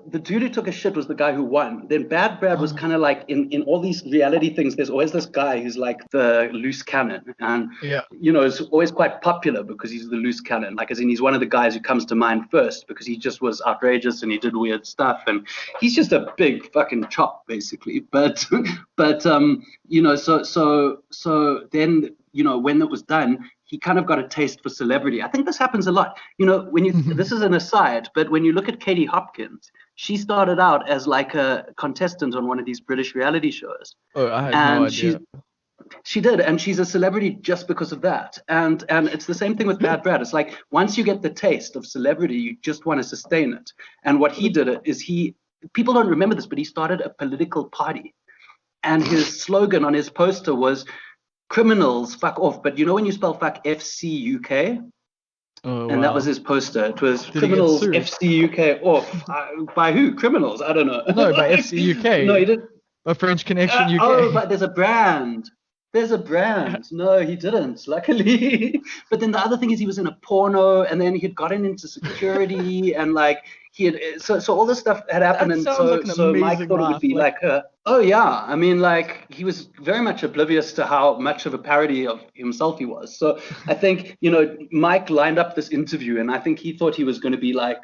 Speaker 2: The dude who took a shit was the guy who won. Then Bad Brad was kind of like in all these reality things, there's always this guy who's like the loose cannon. And,
Speaker 1: Yeah.
Speaker 2: It's always quite popular because he's the loose cannon. Like, as in, he's one of the guys who comes to mind first because he just was outrageous and he did weird stuff. And he's just a big fucking chop, basically. But, so then, when it was done, he kind of got a taste for celebrity. I think this happens a lot. When you this is an aside, but when you look at Katie Hopkins, she started out as like a contestant on one of these British reality shows.
Speaker 1: Oh, I had no idea.
Speaker 2: She did, and she's a celebrity just because of that. And it's the same thing with Bad Brad. It's like once you get the taste of celebrity, you just want to sustain it. And what he did is people don't remember this, but he started a political party. And his slogan on his poster was criminals, fuck off. But when you spell fuck, FCUK?
Speaker 1: Oh,
Speaker 2: and
Speaker 1: wow.
Speaker 2: that was his poster. It was
Speaker 1: Did
Speaker 2: criminals, FCUK off. By who? Criminals? I don't know.
Speaker 1: No, by FCUK.
Speaker 2: No, he didn't.
Speaker 1: A French Connection UK.
Speaker 2: Oh, but there's a brand. No, he didn't, luckily. But then the other thing is he was in a porno, and then he had gotten into security, and like he had so all this stuff had happened.
Speaker 1: That
Speaker 2: And
Speaker 1: sounds like
Speaker 2: so Mike
Speaker 1: amazing
Speaker 2: thought it would be like oh yeah, I mean, like he was very much oblivious to how much of a parody of himself he was. So I think Mike lined up this interview, and I think he thought he was going to be like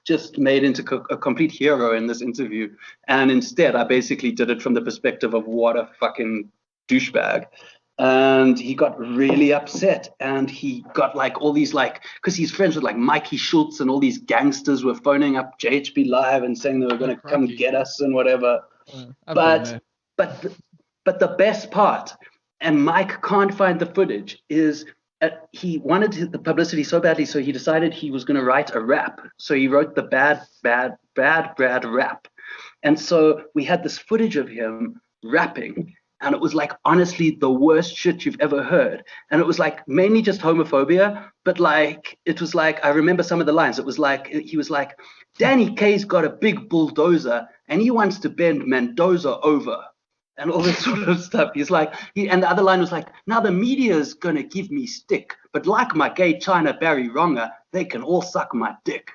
Speaker 2: just made into a complete hero in this interview. And instead, I basically did it from the perspective of what a fucking douchebag. And he got really upset, and he got like all these like, because he's friends with like Mikey Schultz, and all these gangsters were phoning up JHB Live and saying they were going to come get us and whatever. But the best part, and Mike can't find the footage, is he wanted the publicity so badly, so he decided he was going to write a rap. So he wrote the bad rap. And so we had this footage of him rapping, and it was like honestly the worst shit you've ever heard. And it was like mainly just homophobia, but like it was like, I remember some of the lines. It was like, he was like, Danny Kaye's got a big bulldozer and he wants to bend Mendoza over, and all this sort of stuff. He's like, and the other line was like, now the media's gonna give me stick, but like my gay China Barry Wronger, they can all suck my dick.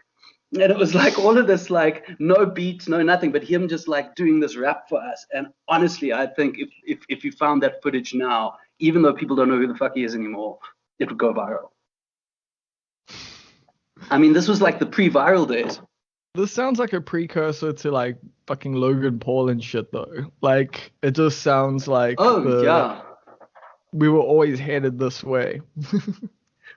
Speaker 2: And it was like all of this, like no beats, no nothing, but him just like doing this rap for us. And honestly, I think if you found that footage now, even though people don't know who the fuck he is anymore, it would go viral. I mean, this was like the pre-viral days.
Speaker 1: This sounds like a precursor to like fucking Logan Paul and shit though. Like it just sounds like we were always headed this way.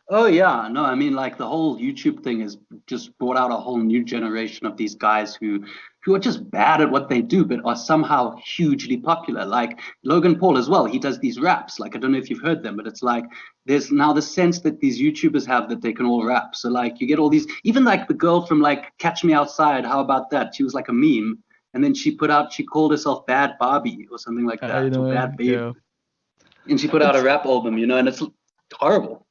Speaker 2: Oh yeah, no, I mean like the whole YouTube thing has just brought out a whole new generation of these guys who are just bad at what they do, but are somehow hugely popular. Like Logan Paul as well, he does these raps. Like I don't know if you've heard them, but it's like there's now the sense that these YouTubers have that they can all rap. So like you get all these, even like the girl from like Catch Me Outside, how about that? She was like a meme, and then she called herself Bad Barbie or something like that, or Bad Baby. Yeah. And she put out a rap album, and it's horrible.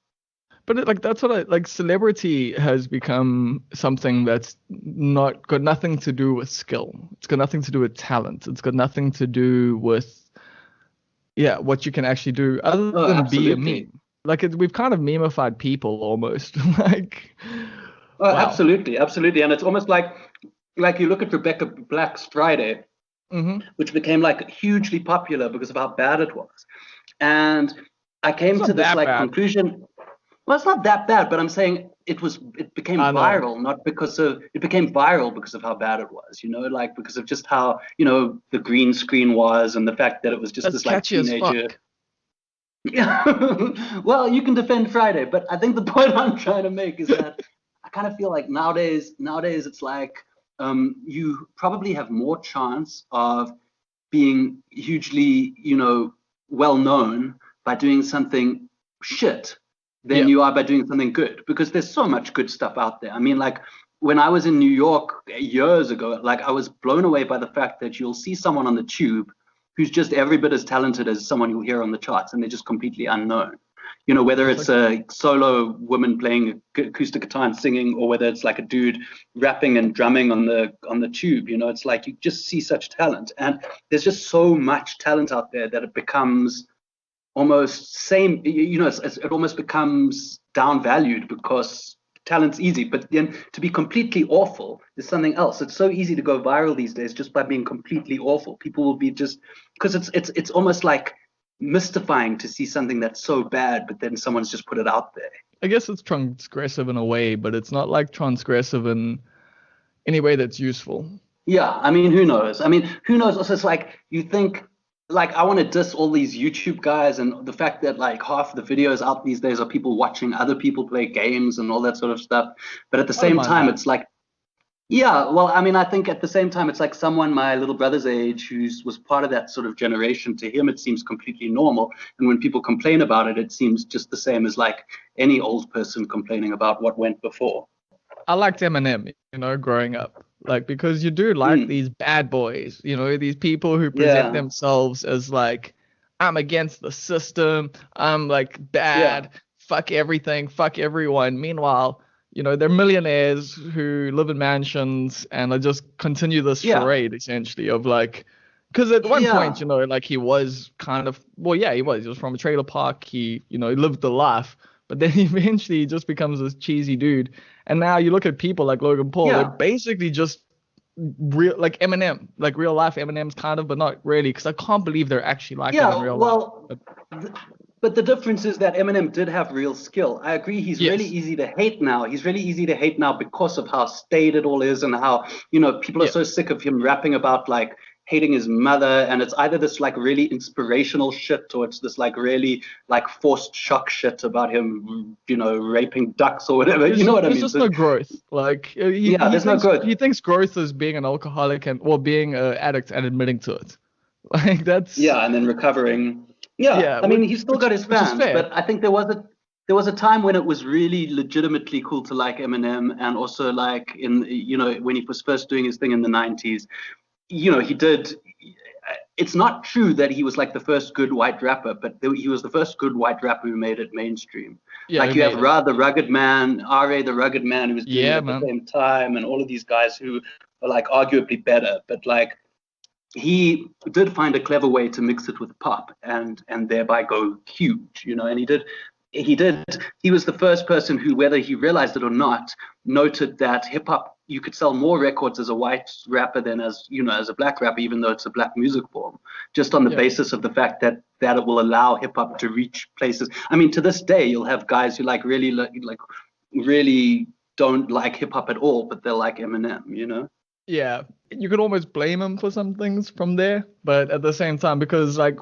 Speaker 1: But that's what like celebrity has become something that's not got nothing to do with skill. It's got nothing to do with talent. It's got nothing to do with what you can actually do other than be a meme. Like we've kind of memeified people almost. Like
Speaker 2: wow. Absolutely. And it's almost like you look at Rebecca Black's Friday, which became like hugely popular because of how bad it was. And I came to this like conclusion. Well, it's not that bad, but I'm saying it became viral, it became viral because of how bad it was, like because of just how, the green screen was, and the fact that it was just this like teenager. Yeah. Well, you can defend Friday, but I think the point I'm trying to make is that I kind of feel like nowadays it's like you probably have more chance of being hugely, well known by doing something shit than you are by doing something good, because there's so much good stuff out there. I mean, like when I was in New York years ago, like I was blown away by the fact that you'll see someone on the tube who's just every bit as talented as someone you'll hear on the charts, and they're just completely unknown. Whether it's a solo woman playing acoustic guitar and singing, or whether it's like a dude rapping and drumming on the tube, it's like you just see such talent, and there's just so much talent out there that it becomes almost it almost becomes downvalued because talent's easy. But then to be completely awful is something else. It's so easy to go viral these days just by being completely awful. People will be just because it's almost like mystifying to see something that's so bad, but then someone's just put it out there.
Speaker 1: I guess it's transgressive in a way, but it's not like transgressive in any way that's useful.
Speaker 2: Yeah, I mean, who knows? Also, it's like you think, like I want to diss all these YouTube guys, and the fact that like half the videos out these days are people watching other people play games and all that sort of stuff. But at the same time, it's like, I think at the same time, it's like someone my little brother's age who was part of that sort of generation. To him, it seems completely normal. And when people complain about it, it seems just the same as like any old person complaining about what went before.
Speaker 1: I liked Eminem, growing up. Like, because you do like these bad boys, these people who present themselves as like, I'm against the system, I'm like bad, fuck everything, fuck everyone. Meanwhile, they're millionaires who live in mansions and just continue this charade essentially of like, because at one point, like he was kind of, he was from a trailer park, he, lived the life. But then eventually he just becomes this cheesy dude. And now you look at people like Logan Paul, they're basically just real, like Eminem, like real life Eminem's kind of, but not really, because I can't believe they're actually like that in real life.
Speaker 2: But the difference is that Eminem did have real skill. I agree. He's really
Speaker 1: Yes.
Speaker 2: easy to hate now. He's really easy to hate now because of how staid it all is and how, people are
Speaker 1: Yeah.
Speaker 2: so sick of him rapping about like hating his mother. And it's either this like really inspirational shit or it's this like really like forced shock shit about him, raping ducks or whatever. You know what I
Speaker 1: There's
Speaker 2: mean?
Speaker 1: just
Speaker 2: So
Speaker 1: no growth. Like
Speaker 2: yeah, there's no growth.
Speaker 1: he thinks growth is being an alcoholic and or being an addict and admitting to it. Like that's
Speaker 2: Yeah, and then recovering. Yeah,
Speaker 1: yeah,
Speaker 2: I mean, he's still got his
Speaker 1: which is
Speaker 2: fans,
Speaker 1: fair.
Speaker 2: but I think there was a time when it was really legitimately cool to like Eminem, and also like when he was first doing his thing in the 90s. He did. It's not true that he was like the first good white rapper, but he was the first good white rapper who made it mainstream.
Speaker 1: Yeah,
Speaker 2: Like
Speaker 1: he
Speaker 2: you have
Speaker 1: made it.
Speaker 2: Ra the Rugged Man, R.A. the Rugged Man, who was doing it
Speaker 1: Yeah,
Speaker 2: at the
Speaker 1: man.
Speaker 2: same time, and all of these guys who are like arguably better, but like he did find a clever way to mix it with pop and thereby go huge, and he was the first person who, whether he realized it or not, noted that hip hop, you could sell more records as a white rapper than as a black rapper, even though it's a black music form, just on the
Speaker 1: Yeah.
Speaker 2: basis of the fact that it will allow hip hop to reach places. I mean, to this day you'll have guys who really don't like hip hop at all, but they'll like Eminem.
Speaker 1: Yeah. You could almost blame him for some things from there, but at the same time, because like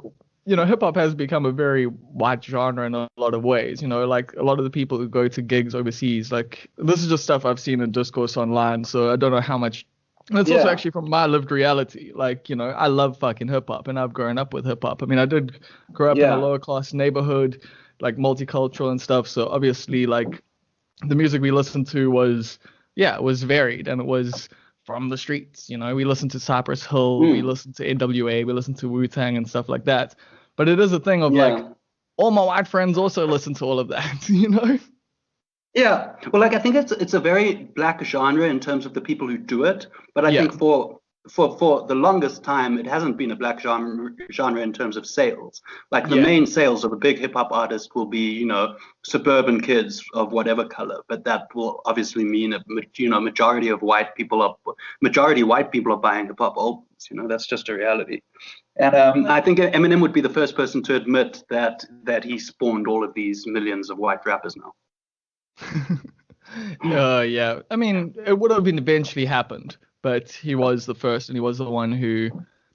Speaker 1: hip hop has become a very wide genre in a lot of ways. Like a lot of the people who go to gigs overseas, like this is just stuff I've seen in discourse online, so I don't know how much. And it's also
Speaker 2: Yeah,
Speaker 1: actually from my lived reality. Like, I love fucking hip hop and I've grown up with hip hop. I mean, I did grow up in a
Speaker 2: yeah.
Speaker 1: lower class neighborhood, like multicultural and stuff. So obviously, like the music we listened to was varied and it was from the streets. We listened to Cypress Hill, we
Speaker 2: Mm,
Speaker 1: listened to NWA, we listened to Wu-Tang and stuff like that. But it is a thing of like
Speaker 2: yeah.
Speaker 1: all my white friends also listen to all of that.
Speaker 2: Yeah, well, like I think it's a very black genre in terms of the people who do it, but I
Speaker 1: Yeah,
Speaker 2: think for the longest time it hasn't been a black genre in terms of sales. Like the
Speaker 1: yeah,
Speaker 2: main sales of a big hip hop artist will be suburban kids of whatever color, but that will obviously mean majority white people are buying hip hop albums. That's just a reality. And I think Eminem would be the first person to admit that he spawned all of these millions of white rappers now.
Speaker 1: yeah. I mean, it would have eventually happened, but he was the first, and he was the one who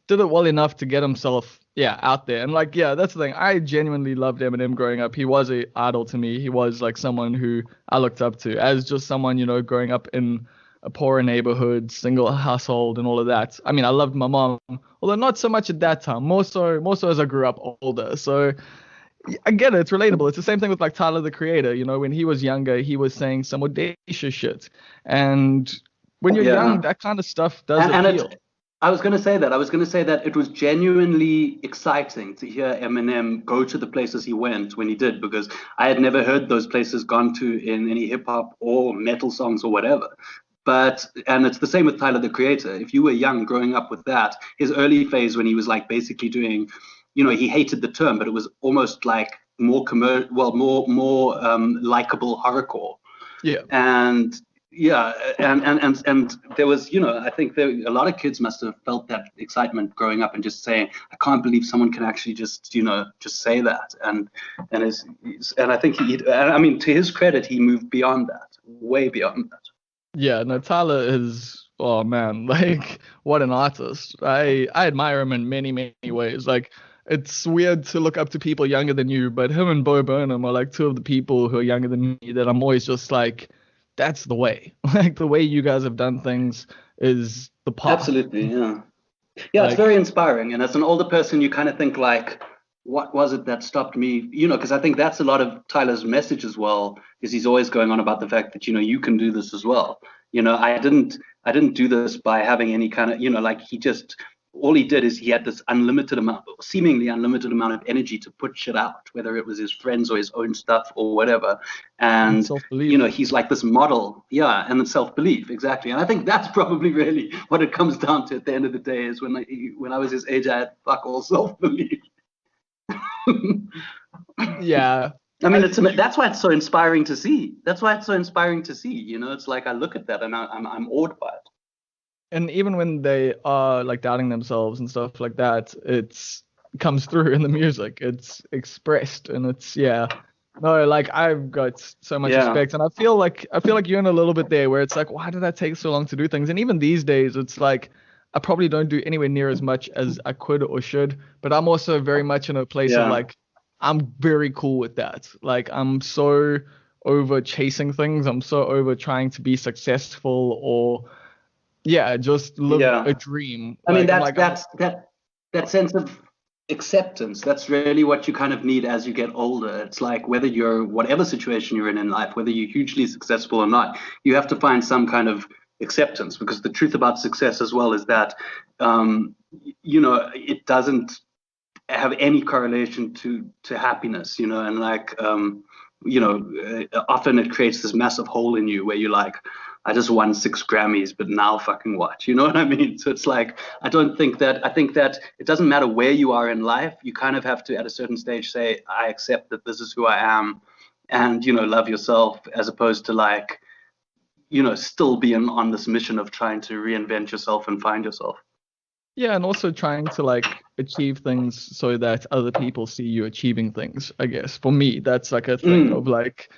Speaker 1: did it well enough to get himself, out there. And like, that's the thing. I genuinely loved Eminem growing up. He was a idol to me. He was like someone who I looked up to as just someone, growing up in a poorer neighborhood, single household, and all of that. I mean, I loved my mom, although not so much at that time. More so as I grew up older. So I get it. It's relatable. It's the same thing with like Tyler the Creator. When he was younger, he was saying some audacious shit. And when you're young,
Speaker 2: Yeah.
Speaker 1: that kind of stuff does
Speaker 2: And
Speaker 1: appeal.
Speaker 2: I was going to say that. I was going to say that it was genuinely exciting to hear Eminem go to the places he went when he did, because I had never heard those places gone to in any hip hop or metal songs or whatever. And it's the same with Tyler the Creator. If you were young growing up with that, his early phase when he was like basically doing, he hated the term, but it was almost like more likable horrorcore.
Speaker 1: Yeah.
Speaker 2: And yeah, and there was, I think a lot of kids must have felt that excitement growing up and just saying, I can't believe someone can actually just say that. And I think I mean, to his credit, he moved beyond that, way beyond that.
Speaker 1: Yeah, no, Tyler is, oh man, like what an artist. I admire him in many, many ways. Like it's weird to look up to people younger than you, but him and Bo Burnham are like two of the people who are younger than me that I'm always just like, that's the way. Like the way you guys have done things is the path.
Speaker 2: Absolutely, yeah. Yeah, it's
Speaker 1: Like,
Speaker 2: very inspiring. And as an older person, you kind of think like, what was it that stopped me? Because I think that's a lot of Tyler's message as well, is he's always going on about the fact that, you can do this as well. I didn't do this by having any kind of, like all he did is he had this seemingly unlimited amount of energy to put shit out, whether it was his friends or his own stuff or whatever. And
Speaker 1: self-belief.
Speaker 2: he's like this model, yeah, and the self-belief, exactly. And I think that's probably really what it comes down to at the end of the day, is when I was his age, I had fuck all self-belief.
Speaker 1: Yeah.
Speaker 2: I mean, that's why it's so inspiring to see. That's why it's so inspiring to see. It's like I look at that and I'm awed by it.
Speaker 1: And even when they are like doubting themselves and stuff like that, comes through in the music. It's expressed, and it's no, like I've got so much
Speaker 2: Yeah.
Speaker 1: respect, and I feel like you're in a little bit there where it's like, why did that take so long to do things? And even these days, it's like I probably don't do anywhere near as much as I could or should, but I'm also very much in a place of
Speaker 2: Yeah.
Speaker 1: like I'm very cool with that. Like I'm so over chasing things. I'm so over trying to be successful or just live a
Speaker 2: Yeah.
Speaker 1: dream.
Speaker 2: I mean,
Speaker 1: Like I'm like I'm
Speaker 2: that sense of acceptance. That's really what you kind of need as you get older. It's like whether you're whatever situation you're in life, whether you're hugely successful or not, you have to find some kind of acceptance. Because the truth about success as well is that, it doesn't have any correlation to happiness. And like, often it creates this massive hole in you where you're like, I just won 6 Grammys, but now fucking what? You know what I mean? So it's like, I think that it doesn't matter where you are in life. You kind of have to, at a certain stage, say, I accept that this is who I am, and, love yourself, as opposed to like, still being on this mission of trying to reinvent yourself and find yourself.
Speaker 1: yeah, and also trying to like achieve things so that other people see you achieving things, I guess. For me, that's like a thing of like,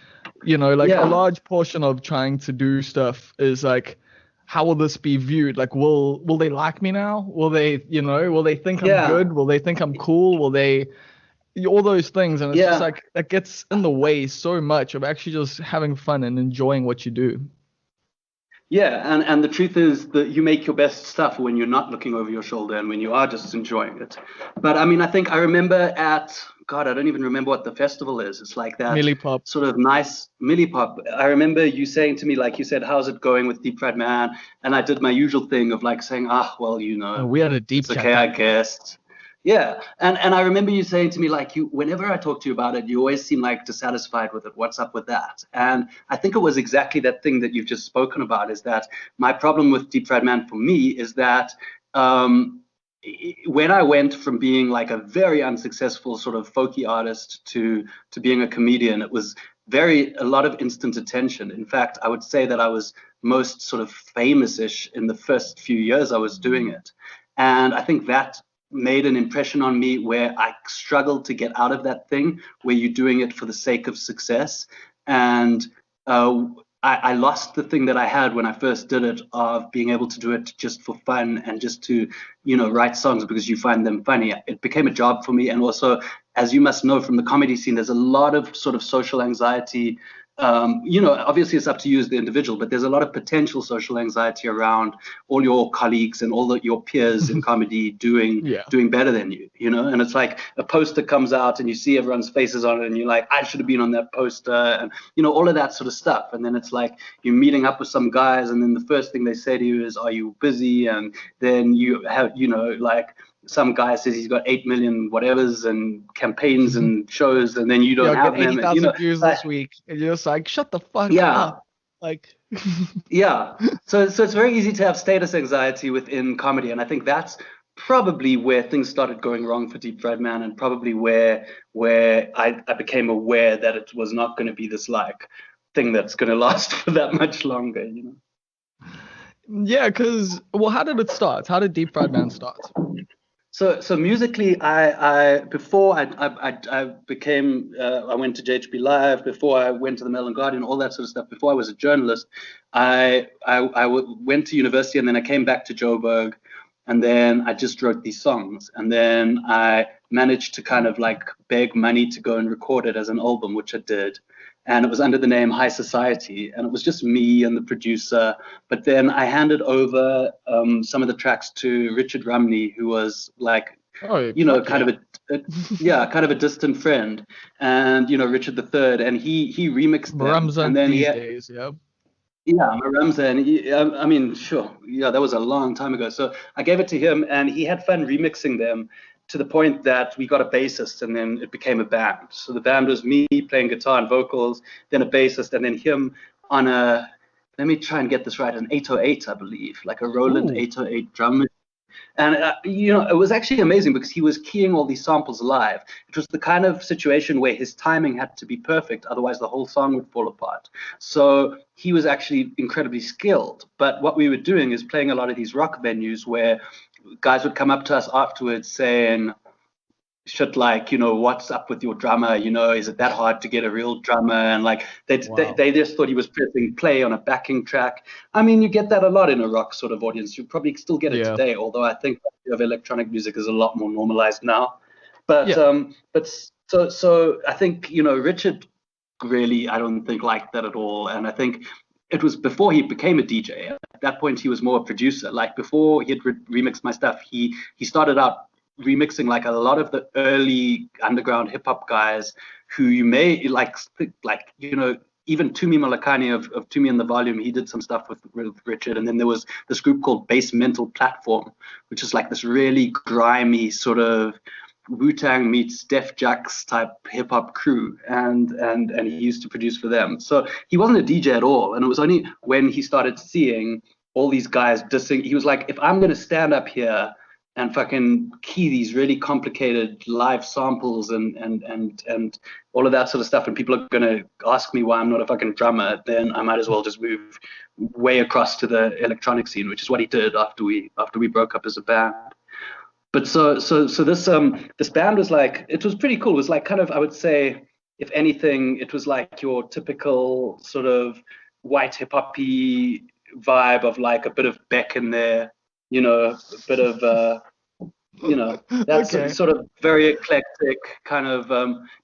Speaker 1: like a
Speaker 2: Yeah.
Speaker 1: large portion of trying to do stuff is like, how will this be viewed? Like, will they like me now? Will they think I'm
Speaker 2: Yeah.
Speaker 1: good? Will they think I'm cool? Will they all those things? And it's just
Speaker 2: Yeah.
Speaker 1: like that gets in the way so much of actually just having fun and enjoying what you do.
Speaker 2: Yeah, and the truth is that you make your best stuff when you're not looking over your shoulder and when you are just enjoying it. But I mean, I think I remember God, I don't even remember what the festival is. It's like that
Speaker 1: Millie Pop.
Speaker 2: sort of nice millipop. I remember you saying to me, like you said, how's it going with Deep Fried Man? And I did my usual thing of like saying, well,
Speaker 1: We had a deep
Speaker 2: it's
Speaker 1: chat
Speaker 2: okay, I
Speaker 1: that night.
Speaker 2: guess. Yeah, and I remember you saying to me like whenever I talk to you about it, you always seem like dissatisfied with it. What's up with that? And I think it was exactly that thing that you've just spoken about. Is that my problem with Deep Fried Man for me is that when I went from being like a very unsuccessful sort of folky artist to being a comedian, it was a lot of instant attention. In fact, I would say that I was most sort of famous-ish in the first few years I was doing it. And I think that made an impression on me where I struggled to get out of that thing where you're doing it for the sake of success. And I lost the thing that I had when I first did it of being able to do it just for fun and just to, write songs because you find them funny. It became a job for me. And also, as you must know from the comedy scene, there's a lot of sort of social anxiety. Obviously it's up to you as the individual, but there's a lot of potential social anxiety around all your colleagues and all your peers in comedy doing
Speaker 1: Yeah.
Speaker 2: better than you, and it's like a poster comes out and you see everyone's faces on it and you're like, I should have been on that poster, and all of that sort of stuff. And then it's like you're meeting up with some guys and then the first thing they say to you is, are you busy? And then you have, like some guy says he's got 8 million whatevers and campaigns and shows, and then you
Speaker 1: Yeah,
Speaker 2: don't
Speaker 1: I got
Speaker 2: have them. And
Speaker 1: 80,000 views
Speaker 2: like,
Speaker 1: this week. And you're just like, shut the fuck
Speaker 2: yeah,
Speaker 1: up. Like,
Speaker 2: yeah. So it's very easy to have status anxiety within comedy, and I think that's probably where things started going wrong for Deep Fried Man, and probably where I became aware that it was not going to be this like thing that's going to last for that much longer.
Speaker 1: yeah, because, well, how did it start? How did Deep Fried Man start?
Speaker 2: So musically, I before I became I went to JHP Live, before I went to the Mail and Guardian, all that sort of stuff. Before I was a journalist, went to university, and then I came back to Joburg, and then I just wrote these songs, and then I managed to kind of like beg money to go and record it as an album, which I did. And it was under the name High Society, and it was just me and the producer. But then I handed over some of the tracks to Richard Rumney, who was like,
Speaker 1: Oh, fuck
Speaker 2: kind of kind of a distant friend, and Richard the Third, and he remixed them, and
Speaker 1: Ramzan
Speaker 2: then
Speaker 1: these days, yeah.
Speaker 2: yeah, Ramza, and I mean, sure, yeah, that was a long time ago. So I gave it to him, and he had fun remixing them to the point that we got a bassist, and then it became a band. So the band was me playing guitar and vocals, then a bassist, and then him on let me try and get this right, an 808, I believe, like a Roland
Speaker 1: Ooh.
Speaker 2: 808 drum. And it was actually amazing because he was keying all these samples live. It was the kind of situation where his timing had to be perfect, otherwise the whole song would fall apart. So he was actually incredibly skilled. But what we were doing is playing a lot of these rock venues where guys would come up to us afterwards saying, shit like, what's up with your drummer? Is it that hard to get a real drummer? And like
Speaker 1: Wow.
Speaker 2: they just thought he was pressing play on a backing track. I mean, you get that a lot in a rock sort of audience. You probably still get it
Speaker 1: Yeah.
Speaker 2: today, although I think the idea of electronic music is a lot more normalized now. But
Speaker 1: Yeah.
Speaker 2: so I think, Richard really, I don't think liked that at all. And I think it was before he became a DJ. At that point, he was more a producer. Like before he had remixed my stuff, he started out remixing like a lot of the early underground hip hop guys who you may like even Tumi Malakani of Tumi and the Volume. He did some stuff with Richard, and then there was this group called Basemental Platform, which is like this really grimy sort of Wu-Tang meets Def Jux type hip hop crew, and he used to produce for them. So he wasn't a DJ at all, and it was only when he started seeing all these guys dissing, he was like, if I'm gonna stand up here and fucking key these really complicated live samples and all of that sort of stuff, and people are gonna ask me why I'm not a fucking drummer, then I might as well just move way across to the electronic scene, which is what he did after we broke up as a band. But so this band was like, it was pretty cool. It was like kind of, I would say, if anything, it was like your typical sort of white hip hoppy vibe of like a bit of Beck in there, a bit of that's
Speaker 1: Okay.
Speaker 2: sort of very eclectic kind of,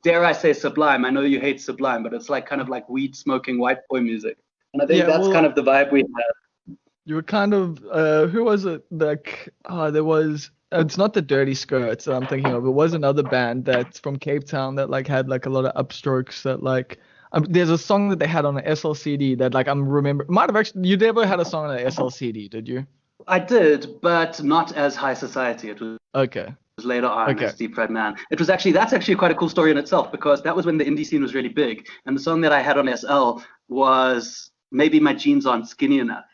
Speaker 2: dare I say sublime. I know you hate sublime, but it's like kind of like weed smoking white boy music. And I think
Speaker 1: Yeah,
Speaker 2: that's
Speaker 1: well,
Speaker 2: kind of the vibe we had.
Speaker 1: you were kind of who was it? Like there was it's not the Dirty Skirts that I'm thinking of. It was another band that's from Cape Town that like had like a lot of upstrokes that like there's a song that they had on an SLCD that like I'm remember might have actually you never had a song on an SLCD, did you?
Speaker 2: I did, but not as high society. It was
Speaker 1: Okay.
Speaker 2: later on
Speaker 1: Okay.
Speaker 2: as Deep Red Man. That's actually quite a cool story in itself, because that was when the indie scene was really big, and the song that I had on SL was Maybe My Jeans Aren't Skinny Enough,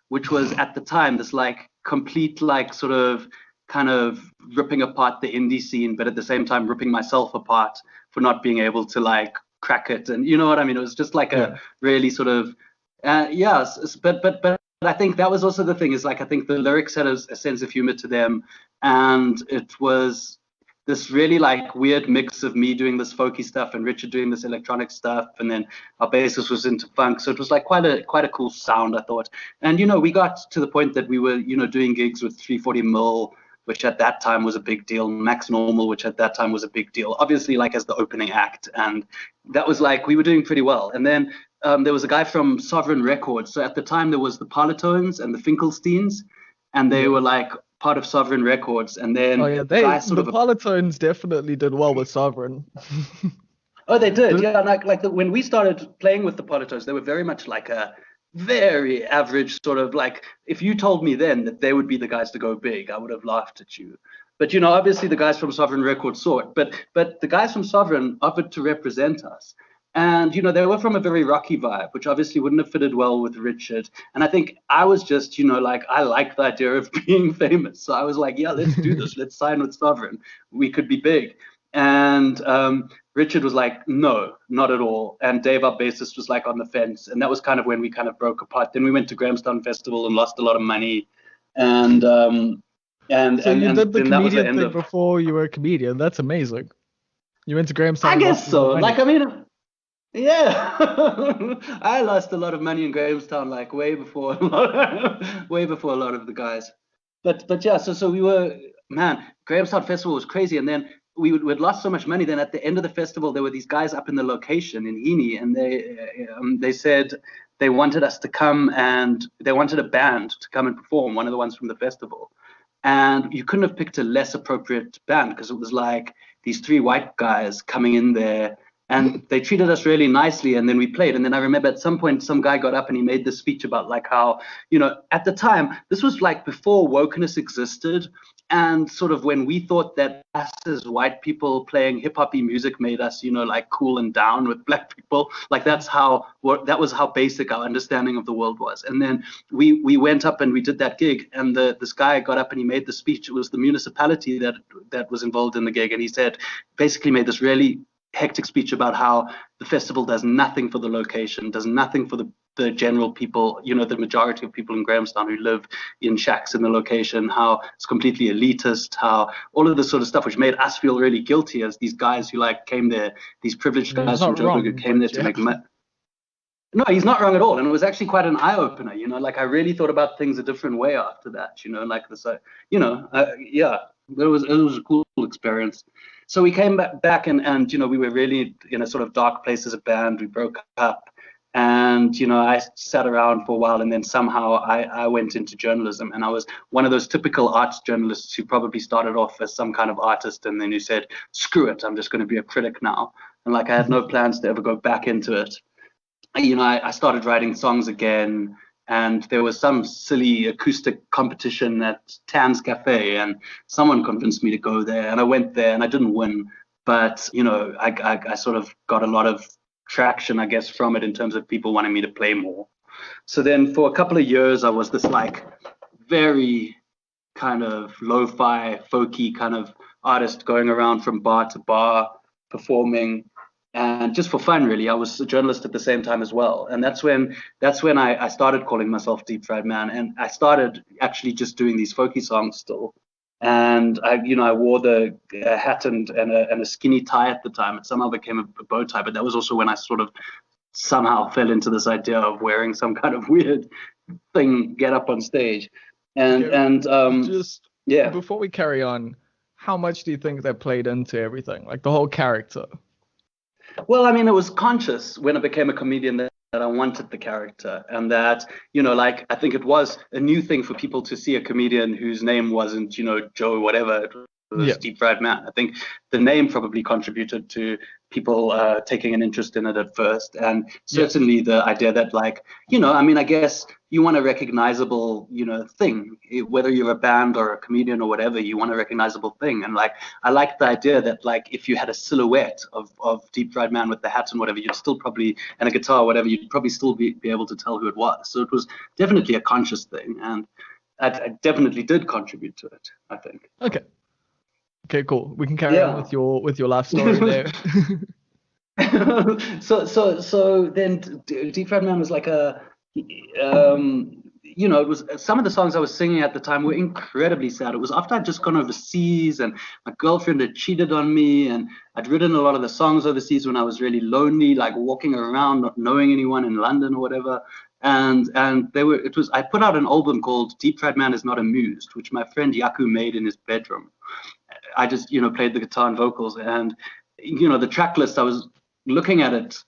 Speaker 2: which was at the time this like complete like sort of kind of ripping apart the indie scene, but at the same time ripping myself apart for not being able to like crack it, and you know what I mean. It was just like
Speaker 1: Yeah.
Speaker 2: a really sort of but I think that was also the thing, is like I think the lyrics had a sense of humor to them, and it was this really like weird mix of me doing this folky stuff and Richard doing this electronic stuff, and then our bassist was into funk, so it was like quite a cool sound, I thought. And we got to the point that we were doing gigs with 340 mil, which at that time was a big deal, Max Normal, which at that time was a big deal, obviously like as the opening act, and that was like we were doing pretty well. And then there was a guy from Sovereign Records. So at the time there was the Parlotones and the Finkelsteins, and they were like part of Sovereign Records. And then
Speaker 1: Oh yeah, the Polytones definitely did well with Sovereign.
Speaker 2: Oh, they did, yeah. When we started playing with the Parlotones, they were very much like a very average sort of like. If you told me then that they would be the guys to go big, I would have laughed at you. But obviously the guys from Sovereign Records saw it. But the guys from Sovereign offered to represent us. And they were from a very rocky vibe, which obviously wouldn't have fitted well with Richard. And I think I was just, like I like the idea of being famous. So I was like, yeah, let's do this. Let's sign with Sovereign. We could be big. And Richard was like, no, not at all. And Dave, our bassist, was like on the fence. And that was kind of when we kind of broke apart. Then we went to Grahamstown Festival and lost a lot of money. And
Speaker 1: So you did the
Speaker 2: then that was the
Speaker 1: comedian
Speaker 2: end
Speaker 1: thing
Speaker 2: of.
Speaker 1: before you were a comedian. That's amazing. You went to Grahamstown.
Speaker 2: I
Speaker 1: and
Speaker 2: guess
Speaker 1: lost a lot of
Speaker 2: so.
Speaker 1: money.
Speaker 2: Like, I mean, yeah, I lost a lot of money in Grahamstown, like way before a lot of the guys. But yeah, so we were, man, Grahamstown Festival was crazy, and then we'd lost so much money. Then at the end of the festival, there were these guys up in the location in Heaney, and they said they wanted us to come, and they wanted a band to come and perform, one of the ones from the festival. And you couldn't have picked a less appropriate band, because it was like these three white guys coming in there, and they treated us really nicely, and then we played. And then I remember at some point some guy got up and he made this speech about like how, at the time, this was like before wokeness existed, and sort of when we thought that us as white people playing hip-hoppy music made us, like cool and down with black people, like that was how basic our understanding of the world was. And then we went up and we did that gig, and this guy got up and he made the speech. It was the municipality that was involved in the gig, and he said, basically made this really hectic speech about how the festival does nothing for the location, does nothing for the the general people, the majority of people in Grahamstown who live in shacks in the location, how it's completely elitist, how all of this sort of stuff, which made us feel really guilty as these guys who like came there, these privileged guys from Joburg who came there to make money. No, he's not wrong at all. And it was actually quite an eye opener, like I really thought about things a different way after that, like this, yeah, it was a cool experience. So we came back and we were really in a sort of dark place as a band. We broke up and, I sat around for a while and then somehow I went into journalism, and I was one of those typical arts journalists who probably started off as some kind of artist and then who said, screw it, I'm just going to be a critic now. And like I had no plans to ever go back into it. I started writing songs again, and there was some silly acoustic competition at Tan's Cafe, and someone convinced me to go there, and I went there, and I didn't win, but I sort of got a lot of traction, I guess, from it in terms of people wanting me to play more. So then for a couple of years, I was this like very kind of lo-fi, folky kind of artist going around from bar to bar, performing. And just for fun, really. I was a journalist at the same time as well. And that's when I started calling myself Deep Fried Man. And I started actually just doing these folky songs still. And I wore the hat and a skinny tie at the time. It somehow became a bow tie. But that was also when I sort of somehow fell into this idea of wearing some kind of weird thing, get up on stage.
Speaker 1: Before we carry on, how much do you think that played into everything? Like the whole character?
Speaker 2: Well, I mean, it was conscious when I became a comedian that I wanted the character, and that, like I think it was a new thing for people to see a comedian whose name wasn't, Joe whatever. It was Deep Fried Man. I think the name probably contributed to people taking an interest in it at first, and certainly the idea that, like, I guess you want a recognizable, thing, whether you're a band or a comedian or whatever, you want a recognizable thing. And like, I like the idea that, like, if you had a silhouette of Deep Fried Man with the hat and whatever, you'd still probably, and a guitar or whatever, you'd probably still be able to tell who it was. So it was definitely a conscious thing, and I definitely did contribute to it, I think.
Speaker 1: Okay, cool. We can carry on with your life story there.
Speaker 2: So then Deep Fried Man was like it was, some of the songs I was singing at the time were incredibly sad. It was after I'd just gone overseas and my girlfriend had cheated on me, and I'd written a lot of the songs overseas when I was really lonely, like walking around not knowing anyone in London or whatever. And I put out an album called Deep Fried Man Is Not Amused, which my friend Yaku made in his bedroom. I just, played the guitar and vocals, and, the track list, I was looking at it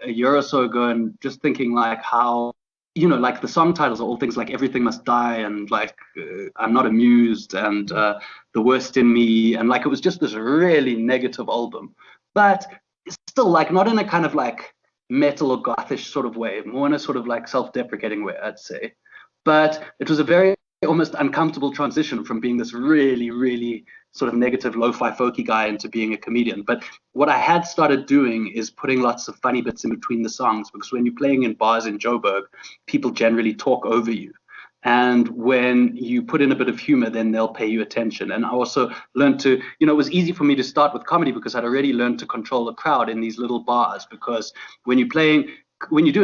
Speaker 2: a year or so ago and just thinking like how, like the song titles are all things like Everything Must Die and like I'm Not Amused and The Worst in Me. And like, it was just this really negative album, but it's still like not in a kind of like metal or gothish sort of way, more in a sort of like self-deprecating way, I'd say. But it was a very almost uncomfortable transition from being this really, really sort of negative lo-fi folky guy into being a comedian. But what I had started doing is putting lots of funny bits in between the songs, because when you're playing in bars in Joburg, people generally talk over you. And when you put in a bit of humor, then they'll pay you attention. And I also learned to, it was easy for me to start with comedy because I'd already learned to control the crowd in these little bars, because when you're doing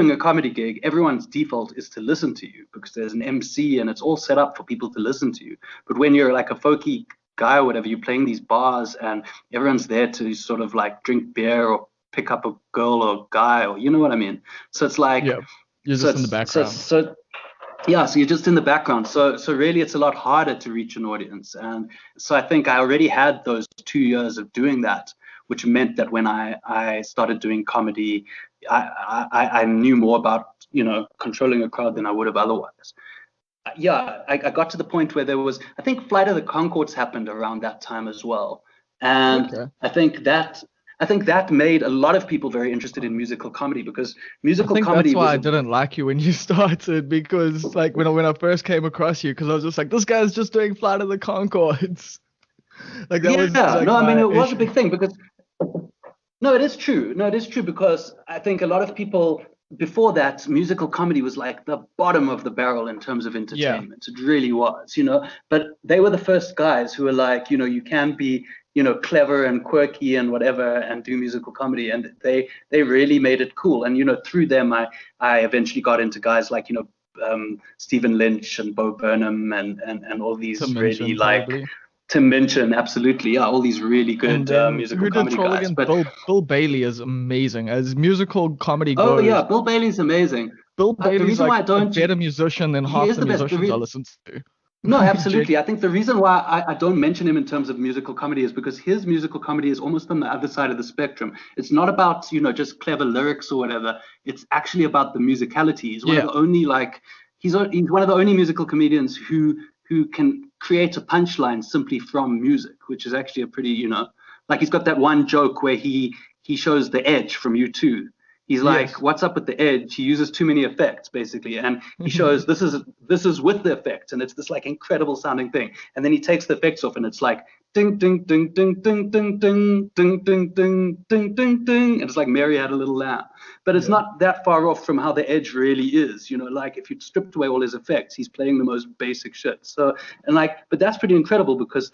Speaker 2: a comedy gig, everyone's default is to listen to you because there's an MC and it's all set up for people to listen to you. But when you're like a folky guy or whatever, you're playing these bars and everyone's there to sort of like drink beer or pick up a girl or guy, or you know what I mean? So it's like,
Speaker 1: you're just in the background.
Speaker 2: So you're just in the background. So really it's a lot harder to reach an audience. And so I think I already had those 2 years of doing that, which meant that when I started doing comedy, I knew more about, controlling a crowd than I would have otherwise. I got to the point where there was, I think Flight of the Conchords happened around that time as well. And I think that made a lot of people very interested in musical comedy, because musical comedy
Speaker 1: that's why I didn't like you when you started, because like when I first came across you, because I was just like, this guy's just doing Flight of the Conchords. Like that was like,
Speaker 2: no, I mean, it was a big thing because no, it is true. No, it is true, because I think a lot of people before that, musical comedy was like the bottom of the barrel in terms of entertainment. It really was, but they were the first guys who were like, you can be clever and quirky and whatever, and do musical comedy. And they really made it cool. And through them, I eventually got into guys like Stephen Lynch and Bo Burnham and all these
Speaker 1: Tim
Speaker 2: really
Speaker 1: Minchin,
Speaker 2: like
Speaker 1: probably.
Speaker 2: Tim Minchin, absolutely, yeah, all these really
Speaker 1: And
Speaker 2: good
Speaker 1: then
Speaker 2: musical
Speaker 1: who did
Speaker 2: comedy
Speaker 1: Troll
Speaker 2: guys.
Speaker 1: again?
Speaker 2: But
Speaker 1: Bill Bailey is amazing. As musical comedy
Speaker 2: oh yeah,
Speaker 1: goes,
Speaker 2: Bill Bailey's amazing.
Speaker 1: Bill
Speaker 2: The
Speaker 1: Bailey's
Speaker 2: reason
Speaker 1: like
Speaker 2: why I
Speaker 1: a
Speaker 2: don't,
Speaker 1: better musician than
Speaker 2: he
Speaker 1: half
Speaker 2: is
Speaker 1: the
Speaker 2: the best.
Speaker 1: musicians I listen to.
Speaker 2: No,
Speaker 1: Gen-
Speaker 2: absolutely. I think the reason why I don't mention him in terms of musical comedy is because his musical comedy is almost on the other side of the spectrum. It's not about, just clever lyrics or whatever. It's actually about the musicality. He's one of
Speaker 1: yeah.
Speaker 2: the only he's one of the only musical comedians who can create a punchline simply from music, which is actually a pretty, like he's got that one joke where he shows the Edge from U2. He's like,
Speaker 1: Yes.
Speaker 2: what's up with the Edge? He uses too many effects, basically, and he shows this is with the effects, and it's this like incredible sounding thing. And then he takes the effects off, and it's like ding ding ding ding ding ding ding ding ding ding ding ding ding, and it's like Mary Had a Little Lamb. But it's not that far off from how the Edge really is, like if you stripped away all his effects, he's playing the most basic shit. So but that's pretty incredible because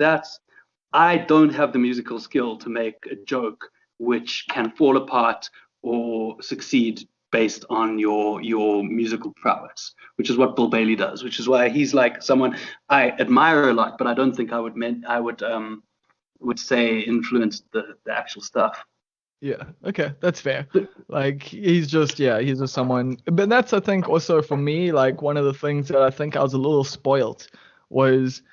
Speaker 2: I don't have the musical skill to make a joke which can fall apart or succeed based on your musical prowess, which is what Bill Bailey does, which is why he's like someone I admire a lot, but I don't think I would say influenced the actual stuff.
Speaker 1: Yeah, okay, that's fair. Like he's just someone. But that's I think also for me like one of the things that I think I was a little spoiled was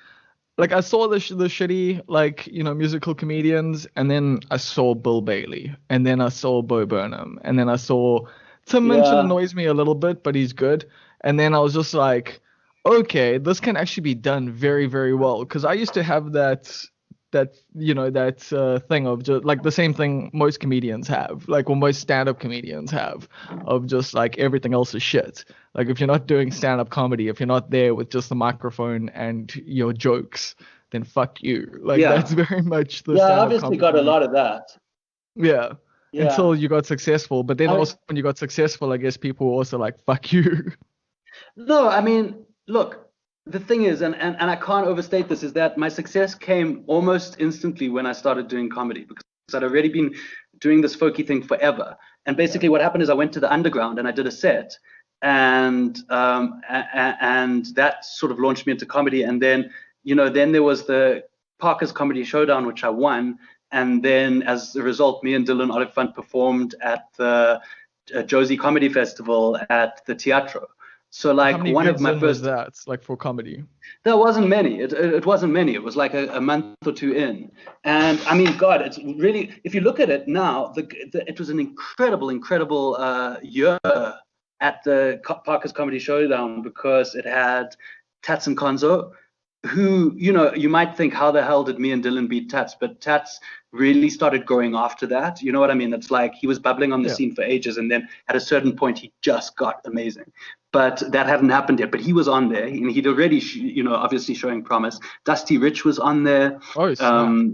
Speaker 1: like I saw the shitty like musical comedians, and then I saw Bill Bailey, and then I saw Bo Burnham, and then I saw Tim Minchin
Speaker 2: Yeah,
Speaker 1: annoys me a little bit, but he's good. And then I was just like, okay, this can actually be done very very well because I used to have that thing of just like the same thing most comedians have, like, well, most stand-up comedians have, of just like everything else is shit. Like if you're not doing stand-up comedy, if you're not there with just the microphone and your jokes, then fuck you. Like that's
Speaker 2: yeah,
Speaker 1: very much the
Speaker 2: yeah. I
Speaker 1: stand-up
Speaker 2: obviously got a
Speaker 1: comedy.
Speaker 2: lot of that.
Speaker 1: Yeah.
Speaker 2: Yeah,
Speaker 1: Until you got successful, but then
Speaker 2: I
Speaker 1: also when you got successful, I guess people were also like fuck you.
Speaker 2: no, I mean, look, the thing is, and I can't overstate this, is that my success came almost instantly when I started doing comedy because I'd already been doing this folky thing forever. And
Speaker 1: Yeah.
Speaker 2: basically, what happened is I went to the underground and I did a set, and that sort of launched me into comedy. And then, then there was the Parker's Comedy Showdown, which I won. And then, as a result, me and Dylan Oliphant performed at the Josie Comedy Festival at the Teatro. So
Speaker 1: How
Speaker 2: like
Speaker 1: many
Speaker 2: one of
Speaker 1: gigs
Speaker 2: my
Speaker 1: in was
Speaker 2: first,
Speaker 1: that, like for comedy?
Speaker 2: there wasn't many. It wasn't many. It was like a month or two in. And I mean, God, it's really, if you look at it now, it was an incredible year at the Parker's Comedy Showdown because it had Tats and Konzo, who, you might think, how the hell did me and Dylan beat Tats? But Tats really started growing after that. You know what I mean? It's like he was bubbling on the
Speaker 1: Yeah.
Speaker 2: scene for ages, and then at a certain point, he just got amazing. But that hadn't happened yet. But he was on there, and he'd already, obviously showing promise. Dusty Rich was on there.
Speaker 1: Oh snap.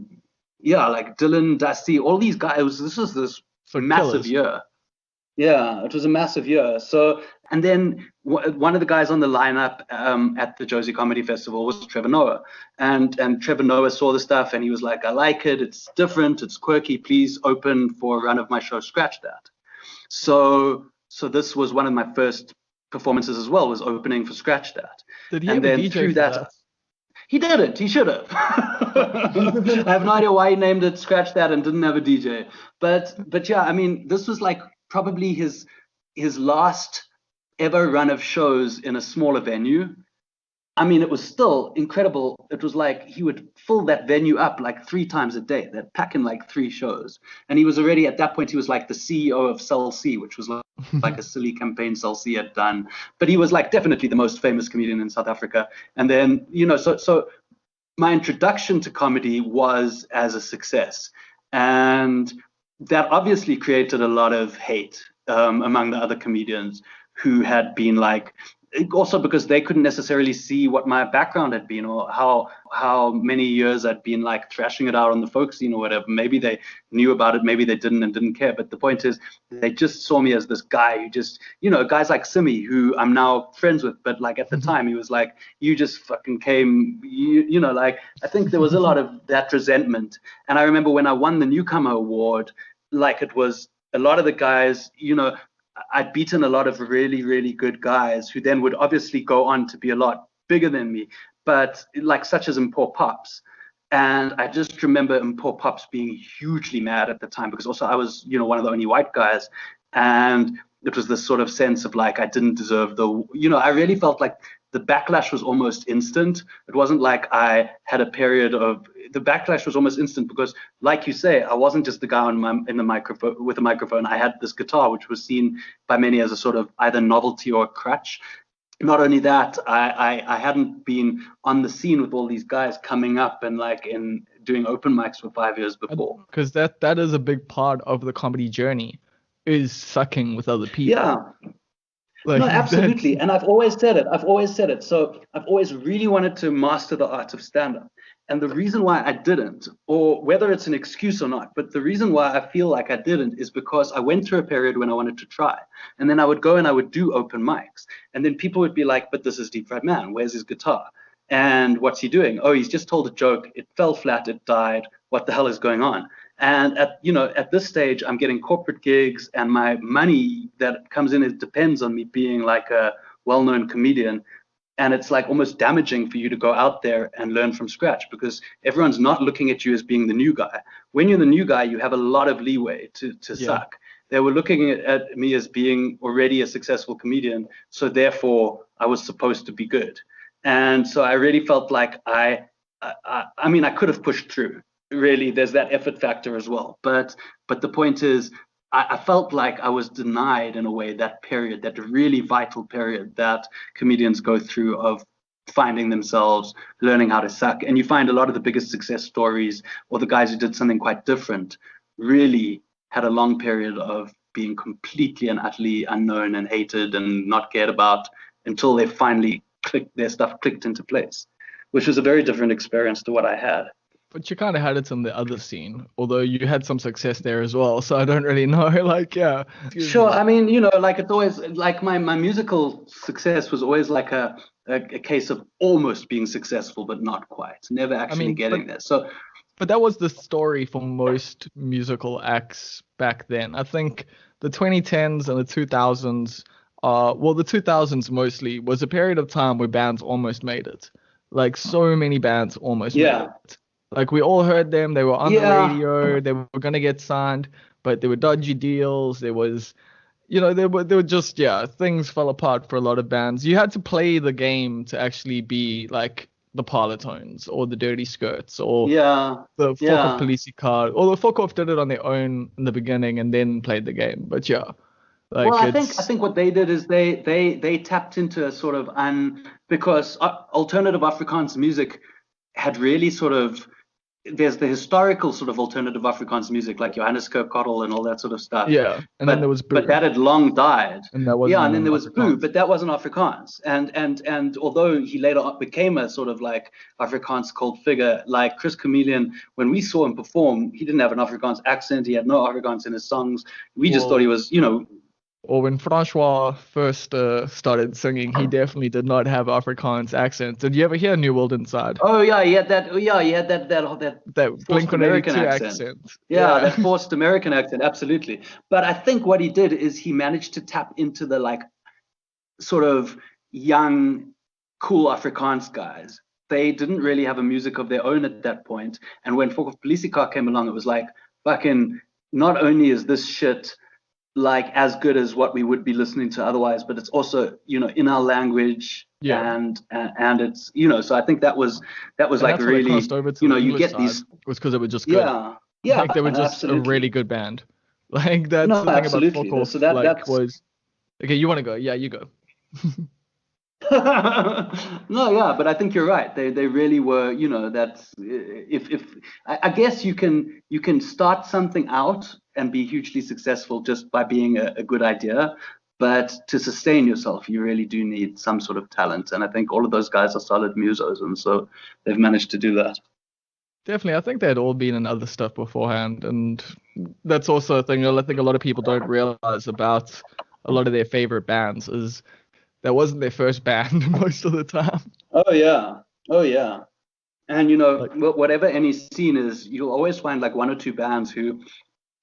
Speaker 2: Yeah, like Dylan, Dusty, all these guys. This was this
Speaker 1: So
Speaker 2: massive
Speaker 1: killers.
Speaker 2: year. Yeah, it was a massive year. So, and then one of the guys on the lineup at the Josie Comedy Festival was Trevor Noah, and Trevor Noah saw the stuff and he was like, "I like it. It's different. It's quirky. Please open for a run of my show. Scratch That." So this was one of my first performances as well. Was opening for Scratch That,
Speaker 1: Did he
Speaker 2: and
Speaker 1: have a
Speaker 2: then
Speaker 1: DJ
Speaker 2: through
Speaker 1: for
Speaker 2: that,
Speaker 1: that?
Speaker 2: he didn't. He should have. I have no idea why he named it Scratch That and didn't have a DJ. But yeah, I mean, this was like probably his last ever run of shows in a smaller venue. I mean, it was still incredible. It was like he would fill that venue up like 3 times a day. They'd pack in like 3 shows. And he was already, at that point, he was like the CEO of Cell C, which was like a silly campaign Cell C had done. But he was like definitely the most famous comedian in South Africa. And then, so my introduction to comedy was as a success. And that obviously created a lot of hate among the other comedians who had been like, also because they couldn't necessarily see what my background had been, or how many years I'd been like thrashing it out on the folk scene or whatever. Maybe they knew about it, maybe they didn't and didn't care. But the point is, they just saw me as this guy who just, guys like Simi, who I'm now friends with, but like at the time he was like, you just fucking came, like I think there was a lot of that resentment. And I remember when I won the newcomer award, like it was a lot of the guys, I'd beaten a lot of really, really good guys who then would obviously go on to be a lot bigger than me, but like such as Poor Pops. And I just remember Poor Pops being hugely mad at the time because also I was, one of the only white guys. And it was this sort of sense of like I didn't deserve I really felt like the backlash was almost instant. It wasn't like I had a period of, the backlash was almost instant because, like you say, I wasn't just the guy in the microphone with a microphone. I had this guitar, which was seen by many as a sort of either novelty or a crutch. Not only that, I hadn't been on the scene with all these guys coming up and like in doing open mics for 5 years before.
Speaker 1: Because that is a big part of the comedy journey, is sucking with other people.
Speaker 2: Yeah. Like, no, absolutely. And I've always said it. So I've always really wanted to master the art of stand-up. And the reason why I didn't, or whether it's an excuse or not, but the reason why I feel like I didn't is because I went through a period when I wanted to try. And then I would go and I would do open mics. And then people would be like, but this is Deep Fried Man. Where's his guitar? And what's he doing? Oh, he's just told a joke. It fell flat. It died. What the hell is going on? And at this stage, I'm getting corporate gigs, and my money that comes in, it depends on me being like a well-known comedian. And it's like almost damaging for you to go out there and learn from scratch because everyone's not looking at you as being the new guy. When you're the new guy, you have a lot of leeway to suck. They were looking at me as being already a successful comedian, so therefore I was supposed to be good. And so I really felt like I could have pushed through. Really, there's that effort factor as well. But the point is, I felt like I was denied in a way that period, that really vital period that comedians go through of finding themselves, learning how to suck. And you find a lot of the biggest success stories, or the guys who did something quite different, really had a long period of being completely and utterly unknown and hated and not cared about until they finally their stuff clicked into place, which was a very different experience to what I had.
Speaker 1: But you kind of had it on the other scene, although you had some success there as well. So I don't really know. Like, yeah.
Speaker 2: Sure. I mean, like it's always like my musical success was always like a case of almost being successful, but not quite. Never actually getting there. So,
Speaker 1: but that was the story for most musical acts back then. I think the 2010s and the 2000s, the 2000s mostly was a period of time where bands almost made it. Like so many bands almost made it. Like we all heard them, they were on the radio, they were gonna get signed, but there were dodgy deals. There was, they were just things fell apart for a lot of bands. You had to play the game to actually be like the Parlotones or the Dirty Skirts or the Fuck Off Police Car. Or the Fuck Off did it on their own in the beginning and then played the game. But I
Speaker 2: think what they did is they tapped into a sort of because alternative Afrikaans music had really sort of, there's the historical sort of alternative Afrikaans music like Johannes Kerkorrel and all that sort of stuff.
Speaker 1: Yeah, and then there was Boo.
Speaker 2: But that had long died.
Speaker 1: And that wasn't
Speaker 2: and then there was
Speaker 1: Afrikaans.
Speaker 2: Boo, but that wasn't Afrikaans. And although he later became a sort of like Afrikaans cult figure, like Chris Chameleon, when we saw him perform, he didn't have an Afrikaans accent. He had no Afrikaans in his songs. We just thought he was,
Speaker 1: Or when Francois first started singing, he definitely did not have Afrikaans accent. Did you ever hear New World Inside?
Speaker 2: Oh yeah, he had that. Yeah, he had that
Speaker 1: forced American accent.
Speaker 2: Yeah, that forced American accent, absolutely. But I think what he did is he managed to tap into the like sort of young, cool Afrikaans guys. They didn't really have a music of their own at that point. And when Fuck Off Police Car came along, it was like, fucking, not only is this shit like as good as what we would be listening to otherwise, but it's also in our language, and it's so I think that was like really you get these
Speaker 1: was because it was just good. Like they were just
Speaker 2: absolutely.
Speaker 1: A really good band. Like that's the thing
Speaker 2: absolutely.
Speaker 1: about Fuck Off.
Speaker 2: So that's
Speaker 1: was okay. You want to go? Yeah, you go.
Speaker 2: No, but I think you're right. They really were. That's if I guess you can start something out and be hugely successful just by being a good idea. But to sustain yourself, you really do need some sort of talent. And I think all of those guys are solid musos, and so they've managed to do that.
Speaker 1: Definitely, I think they'd all been in other stuff beforehand, and that's also a thing I think a lot of people don't realize about a lot of their favorite bands is that wasn't their first band most of the time.
Speaker 2: Oh yeah, oh yeah. And
Speaker 1: Like,
Speaker 2: whatever any scene is, you'll always find like one or two bands who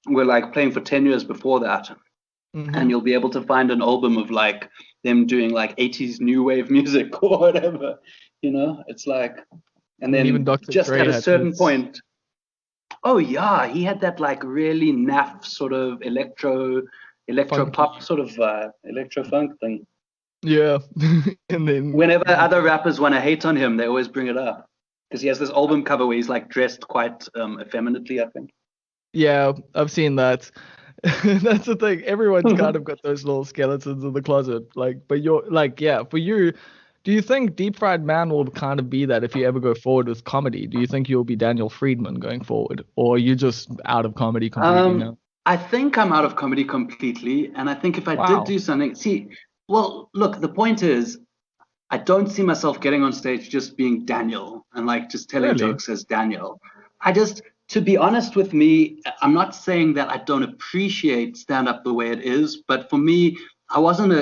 Speaker 2: were like playing for 10 years before that, and you'll be able to find an album of like them doing like 80s new wave music or whatever. It's like, and
Speaker 1: and even
Speaker 2: then
Speaker 1: Dr.
Speaker 2: just
Speaker 1: Dre
Speaker 2: at a
Speaker 1: had
Speaker 2: certain
Speaker 1: his.
Speaker 2: point, oh yeah, he had that like really naff sort of electro
Speaker 1: Funky.
Speaker 2: pop sort of electro funk thing.
Speaker 1: Yeah. And then
Speaker 2: Whenever other rappers want to hate on him, they always bring it up because he has this album cover where he's like dressed quite effeminately, I think.
Speaker 1: yeah, I've seen that. That's the thing. Everyone's kind of got those little skeletons in the closet. Like, but you're like, yeah, for you, do you think Deep Fried Man will kind of be that if you ever go forward with comedy? Do you think you'll be Daniel Friedman going forward? Or are you just out of comedy completely now?
Speaker 2: I think I'm out of comedy completely, and I think if I did
Speaker 1: Wow.
Speaker 2: do something, see, well, look, the point is, I don't see myself getting on stage just being Daniel and like just telling
Speaker 1: Really?
Speaker 2: jokes as Daniel. To be honest with me, I'm not saying that I don't appreciate stand up the way it is, but for me, I wasn't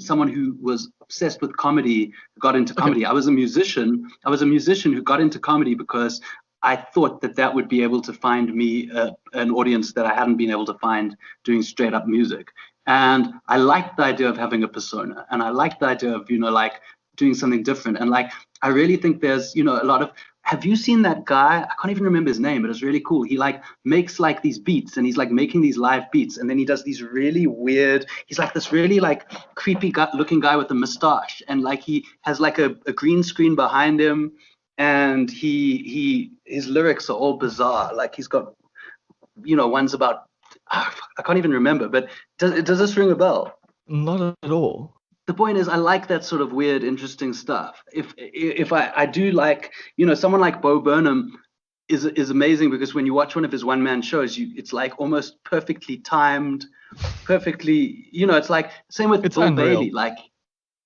Speaker 2: someone who was obsessed with comedy, who got into
Speaker 1: Okay.
Speaker 2: comedy. I was a musician. I was a musician who got into comedy because I thought that that would be able to find me an audience that I hadn't been able to find doing straight up music. And I liked the idea of having a persona, and I liked the idea of, like doing something different. And like, I really think there's, a lot of, have you seen that guy? I can't even remember his name, but it's really cool. He like makes like these beats, and he's like making these live beats, and then he does these really weird, he's like this really like creepy looking guy with a mustache, and like he has like a green screen behind him, and his lyrics are all bizarre. Like he's got, one's about, I can't even remember, but does this ring a bell?
Speaker 1: Not at all.
Speaker 2: The point is, I like that sort of weird, interesting stuff. If I do like, someone like Bo Burnham is amazing, because when you watch one of his one man shows, it's like almost perfectly timed, perfectly, it's like same with
Speaker 1: It's
Speaker 2: Bill
Speaker 1: unreal.
Speaker 2: Bailey, like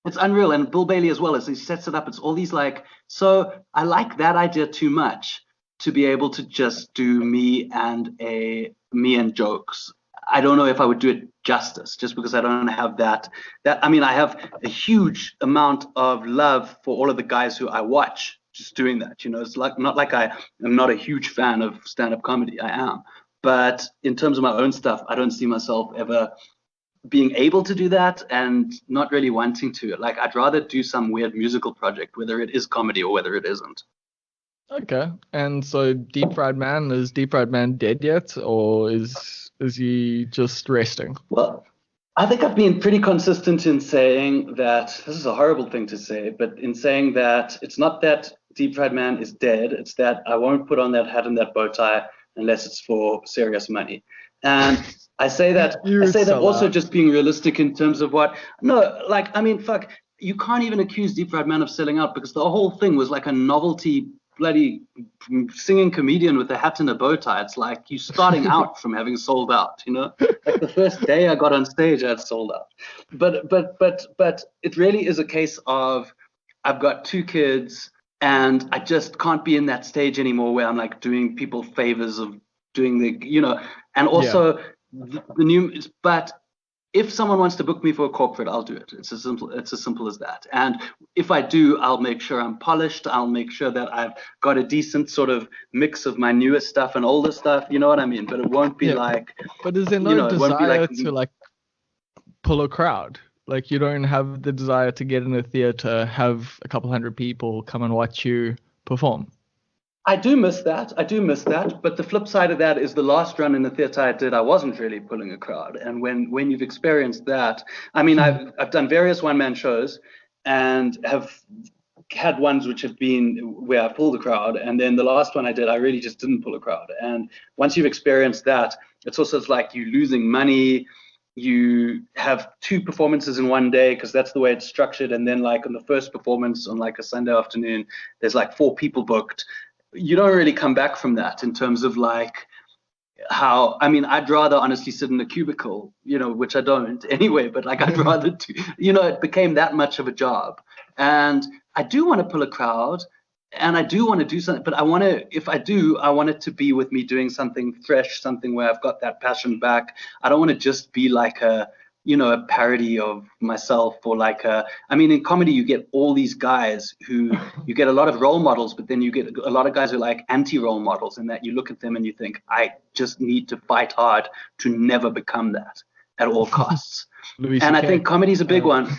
Speaker 2: it's unreal, and Bill Bailey as well, as he sets it up. It's all these like, so I like that idea too much to be able to just do me and jokes. I don't know if I would do it justice, just because I don't have I mean, I have a huge amount of love for all of the guys who I watch just doing that. It's like, not like I am not a huge fan of stand-up comedy. I am. But in terms of my own stuff, I don't see myself ever being able to do that, and not really wanting to. Like, I'd rather do some weird musical project, whether it is comedy or whether it isn't.
Speaker 1: Okay. And so is Deep Fried Man dead yet? Or is he just resting?
Speaker 2: Well, I think I've been pretty consistent in saying that this is a horrible thing to say, but in saying that it's not that Deep Fried Man is dead, it's that I won't put on that hat and that bow tie unless it's for serious money. And I say that
Speaker 1: You
Speaker 2: also
Speaker 1: sellout.
Speaker 2: just being realistic in terms of what, no, like, I mean, fuck, you can't even accuse Deep Fried Man of selling out, because the whole thing was like a novelty bloody singing comedian with a hat and a bow tie. It's like you starting out from having sold out, like the first day I got on stage, I had sold out. But it really is a case of, I've got two kids, and I just can't be in that stage anymore where I'm like doing people favors of doing and
Speaker 1: Yeah.
Speaker 2: also the new, but if someone wants to book me for a corporate, I'll do it. It's as simple as that. And if I do, I'll make sure I'm polished. I'll make sure that I've got a decent sort of mix of my newest stuff and older stuff. You know what I mean? But it won't be
Speaker 1: Yeah.
Speaker 2: like,
Speaker 1: But is there no
Speaker 2: it won't be
Speaker 1: desire
Speaker 2: like,
Speaker 1: to like pull a crowd? Like you don't have the desire to get in a theater, have a couple hundred people come and watch you perform.
Speaker 2: I do miss that. I do miss that. But the flip side of that is, the last run in the theater I did, I wasn't really pulling a crowd. And when you've experienced that, I mean, I've done various one man shows, and have had ones which have been where I pulled a crowd, and then the last one I did, I really just didn't pull a crowd. And once you've experienced that, it's like you losing money. You have two performances in one day, because that's the way it's structured. And then like on the first performance on like a Sunday afternoon, there's like 4 people booked. You don't really come back from that in terms of like how, I mean, I'd rather honestly sit in a cubicle, which I don't anyway, but like I'd rather do, it became that much of a job. And I do want to pull a crowd and I do want to do something, but if I do, I want it to be with me doing something fresh, something where I've got that passion back. I don't want to just be like a parody of myself or I mean, in comedy, you get all these guys who you get a lot of role models, but then you get a lot of guys who are like anti-role models, in that you look at them and you think, I just need to fight hard to never become that at all costs. And I think comedy's a big one.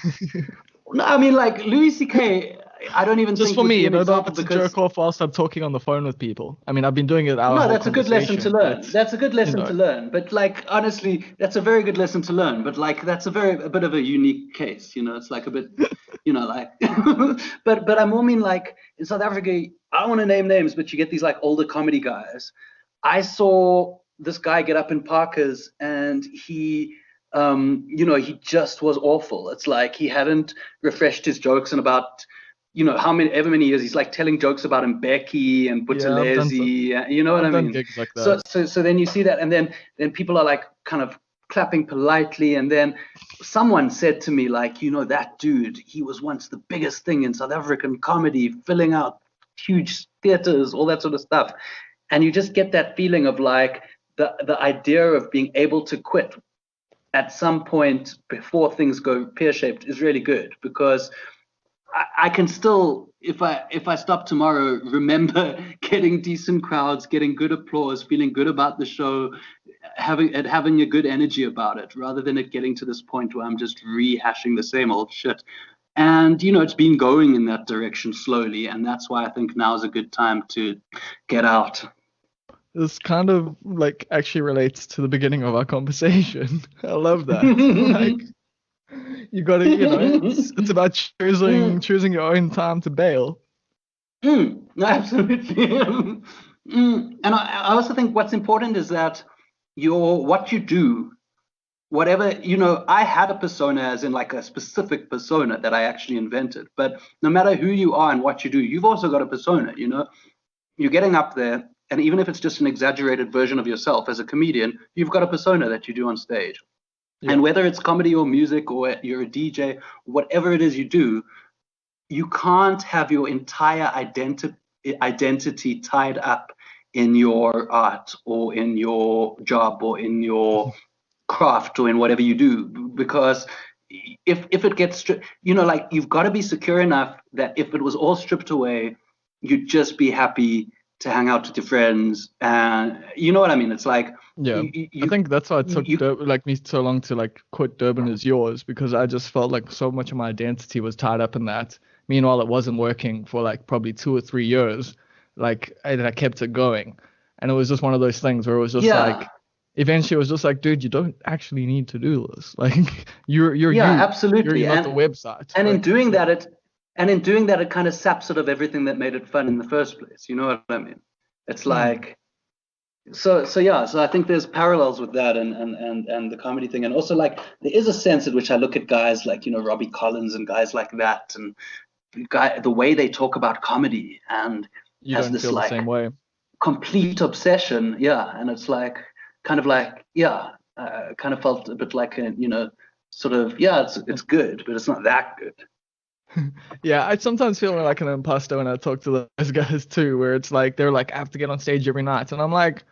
Speaker 2: No, I mean, like Louis C.K., I don't even
Speaker 1: just
Speaker 2: think
Speaker 1: for me,
Speaker 2: not
Speaker 1: to jerk off whilst I'm talking on the phone with people. I mean, I've been doing it.
Speaker 2: No, that's a good lesson to learn. That's a good lesson to learn. But like, honestly, that's a very good lesson to learn. But like, that's a bit of a unique case. It's like a bit, like. but I more mean like in South Africa. I don't want to name names, but you get these like older comedy guys. I saw this guy get up in Parkers, and he. He just was awful. It's like he hadn't refreshed his jokes in about, ever many years. He's like telling jokes about Mbeki and Buthelezi. You know what I mean?
Speaker 1: Gigs like that.
Speaker 2: So then you see that, and then people are like kind of clapping politely, and then someone said to me like, that dude, he was once the biggest thing in South African comedy, filling out huge theaters, all that sort of stuff, and you just get that feeling of like the idea of being able to quit at some point before things go pear-shaped is really good, because I can still, if I stop tomorrow, remember getting decent crowds, getting good applause, feeling good about the show, having a good energy about it, rather than it getting to this point where I'm just rehashing the same old shit. And it's been going in that direction slowly, and that's why I think now is a good time to get out.
Speaker 1: This kind of like actually relates to the beginning of our conversation. I love that. Like, you got to, it's about choosing your own time to bail.
Speaker 2: Absolutely. And I also think what's important is that what you do, whatever, I had a persona, as in like a specific persona that I actually invented. But no matter who you are and what you do, you've also got a persona. You're getting up there. And even if it's just an exaggerated version of yourself as a comedian, you've got a persona that you do on stage. Yeah. And whether it's comedy or music or you're a DJ, whatever it is you do, you can't have your entire identity tied up in your art or in your job or in your craft or in whatever you do. Because if it gets stripped, like you've got to be secure enough that if it was all stripped away, you'd just be happy to hang out with your friends, and you know what I mean. It's like,
Speaker 1: yeah, I think that's why it took me so long to like quit Durban Is Yours, because I just felt like so much of my identity was tied up in that. Meanwhile, it wasn't working for like probably 2 or 3 years. Like I kept it going, and it was just one of those things where it was just like, eventually it was just like, dude, you don't actually need to do this. Like you're you.
Speaker 2: Absolutely.
Speaker 1: You're not the website.
Speaker 2: And in doing that, it kind of saps sort of everything that made it fun in the first place. You know what I mean? It's like, so I think there's parallels with that and the comedy thing. And also like, there is a sense in which I look at guys like, Robbie Collins and guys like that, and the way they talk about comedy, and
Speaker 1: you don't feel the same way.
Speaker 2: Complete obsession. Yeah. And it's like, kind of like, kind of felt a bit like, sort of, it's good, but it's not that good.
Speaker 1: Yeah, I sometimes feel like an imposter when I talk to those guys too, where it's like they're like, I have to get on stage every night, and I'm like,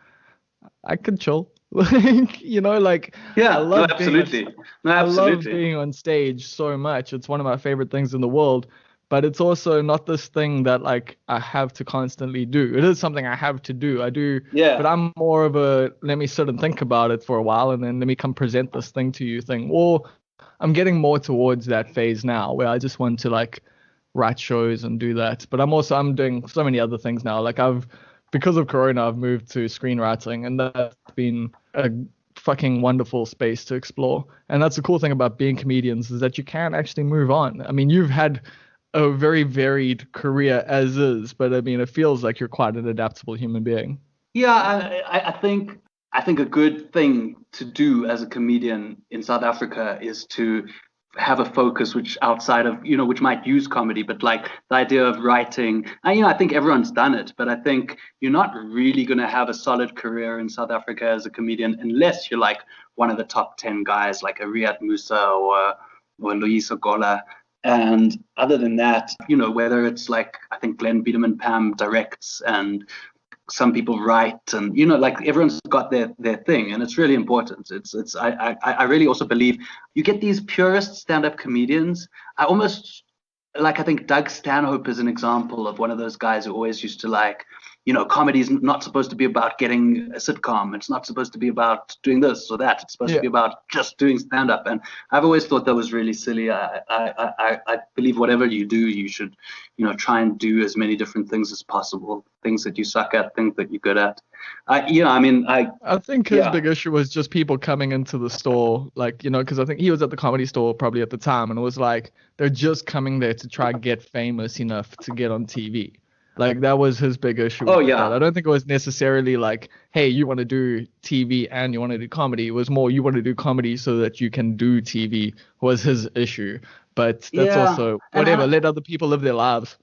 Speaker 1: I could chill. Like,
Speaker 2: I love absolutely.
Speaker 1: I love being on stage so much. It's one of my favorite things in the world, but it's also not this thing that like I have to constantly do. It is something I have to do. I do, but I'm more of a let me sit and think about it for a while, and then let me come present this thing to you thing. Or I'm getting more towards that phase now where I just want to like write shows and do that. But I'm doing so many other things now. Like because of Corona, I've moved to screenwriting, and that's been a fucking wonderful space to explore. And that's the cool thing about being comedians, is that you can actually move on. I mean, you've had a very varied career as is, but I mean, it feels like you're quite an adaptable human being.
Speaker 2: Yeah, I think a good thing to do as a comedian in South Africa is to have a focus which outside of, which might use comedy, but like the idea of writing, and, I think everyone's done it, but I think you're not really going to have a solid career in South Africa as a comedian unless you're like one of the top 10 guys, like a Riyad Musa or Luis Ogola. And other than that, whether it's like, I think Glenn Biederman Pam directs and some people write, and like everyone's got their thing, and it's really important. I really also believe you get these purist stand-up comedians. I think Doug Stanhope is an example of one of those guys who always used to like, comedy is not supposed to be about getting a sitcom. It's not supposed to be about doing this or that. It's supposed to be about just doing stand-up. And I've always thought that was really silly. I believe whatever you do, you should, try and do as many different things as possible. Things that you suck at, things that you're good at. I
Speaker 1: think his big issue was just people coming into the store, like, because I think he was at the Comedy Store probably at the time, and it was like they're just coming there to try and get famous enough to get on TV. Like, that was his big issue.
Speaker 2: Oh, yeah.
Speaker 1: I don't think it was necessarily like, hey, you want to do TV and you want to do comedy. It was more, you want to do comedy so that you can do TV was his issue. But that's also whatever. Let other people live their lives.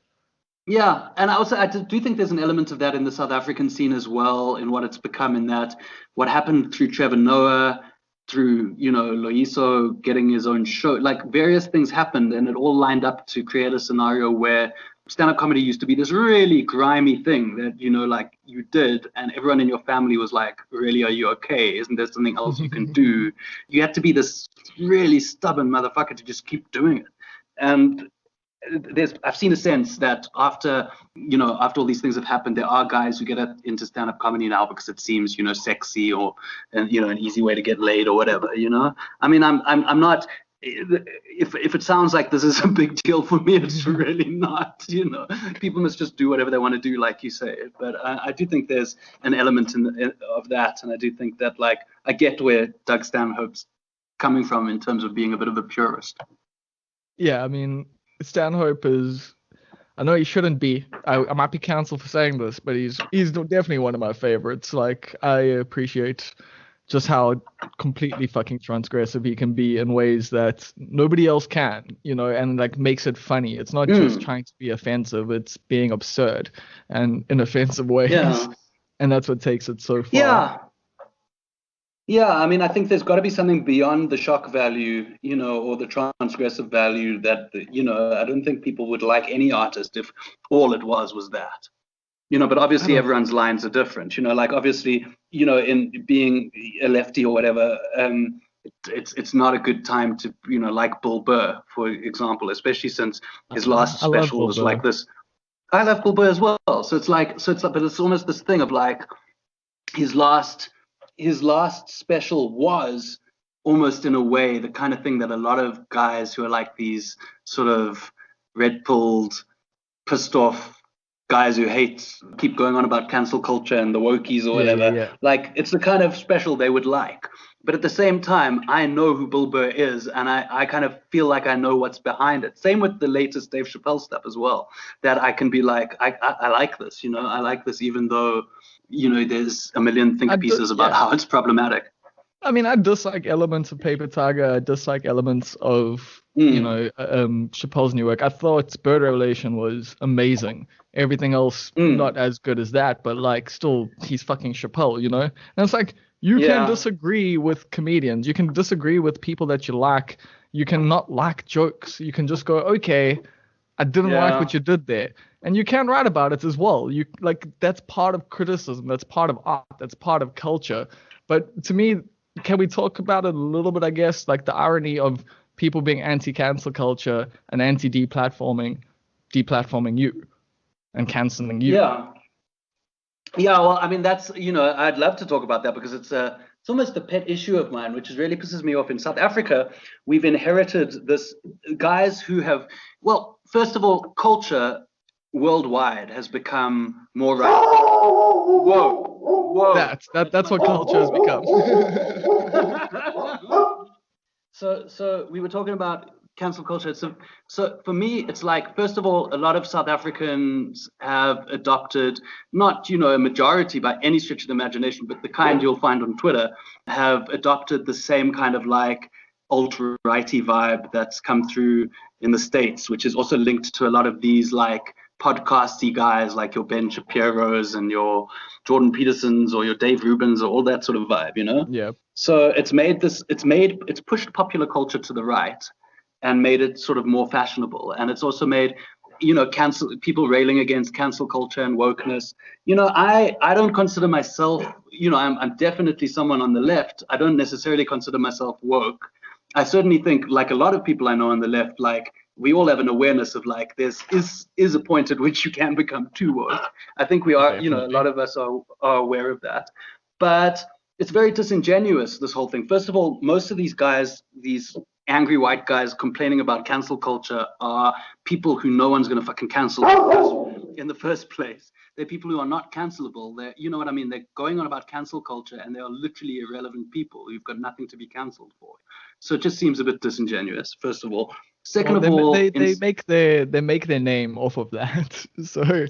Speaker 2: Yeah, and I do think there's an element of that in the South African scene as well, in what it's become, in that what happened through Trevor Noah, through, Loyiso getting his own show, like various things happened, and it all lined up to create a scenario where stand-up comedy used to be this really grimy thing that, like you did, and everyone in your family was like, really, are you okay? Isn't there something else you can do? You had to be this really stubborn motherfucker to just keep doing it. And I've seen a sense that after all these things have happened, there are guys who get into stand-up comedy now because it seems, sexy, or, an easy way to get laid or whatever, I mean, I'm not, if it sounds like this is a big deal for me, it's really not. People must just do whatever they want to do, like you say. But I do think there's an element of that, and I do think that, like, I get where Doug Stanhope's coming from in terms of being a bit of a purist.
Speaker 1: Yeah, I mean, Stanhope is, I know he shouldn't be, I might be cancelled for saying this, but he's definitely one of my favorites. Like, I appreciate just how completely fucking transgressive he can be in ways that nobody else can, and like makes it funny. It's not just trying to be offensive, it's being absurd and in offensive ways. Yeah. And that's what takes it so far.
Speaker 2: Yeah, I mean, I think there's got to be something beyond the shock value, or the transgressive value that, I don't think people would like any artist if all it was that. But obviously everyone's lines are different, like obviously, in being a lefty or whatever, it's not a good time to, like Bill Burr, for example, especially since his last special was like this. I love Bill Burr as well. So it's like, but it's almost this thing of like his last special was almost in a way the kind of thing that a lot of guys who are like these sort of red-pilled, pissed off guys who keep going on about cancel culture and the wokies or whatever, like it's the kind of special they would like. But at the same time, I know who Bill Burr is, and I kind of feel like I know what's behind it. Same with the latest Dave Chappelle stuff as well, that I can be like, I like this, I like this, even though, there's a million think pieces about how it's problematic.
Speaker 1: I mean, I dislike elements of Paper Tiger. I dislike elements of, Chappelle's new work. I thought Bird Revelation was amazing. Everything else, not as good as that, but like still, he's fucking Chappelle, And it's like, you can disagree with comedians. You can disagree with people that you like. You can not like jokes. You can just go, okay, I didn't like what you did there. And you can write about it as well. You like, that's part of criticism. That's part of art. That's part of culture. But to me, can we talk about it a little bit, I guess, like the irony of people being anti-cancel culture and anti-deplatforming you and canceling you?
Speaker 2: Yeah, well, I mean, that's, I'd love to talk about that because it's almost a pet issue of mine, which really pisses me off. In South Africa, we've inherited this guys who have, well, first of all, culture worldwide has become more right. Whoa.
Speaker 1: That's what culture has become.
Speaker 2: So we were talking about cancel culture. So for me, it's like, first of all, a lot of South Africans have adopted, not, a majority by any stretch of the imagination, but the kind you'll find on Twitter, have adopted the same kind of like alt-righty vibe that's come through in the States, which is also linked to a lot of these like podcasty guys like your Ben Shapiro's and your Jordan Petersons or your Dave Rubins or all that sort of vibe, you know?
Speaker 1: Yeah.
Speaker 2: So it's pushed popular culture to the right and made it sort of more fashionable. And it's also made, people railing against cancel culture and wokeness. I don't consider myself, I'm definitely someone on the left. I don't necessarily consider myself woke. I certainly think, like a lot of people I know on the left, like we all have an awareness of like there's is a point at which you can become too woke. I think we are, a lot of us are aware of that. But it's very disingenuous, this whole thing. First of all, most of these guys, these angry white guys complaining about cancel culture are people who no one's going to fucking cancel in the first place. They're people who are not cancelable. They're, you know what I mean? They're going on about cancel culture and they are literally irrelevant people who've got nothing to be canceled for. So it just seems a bit disingenuous, first of all. Second of all,
Speaker 1: they make their name off of that. So,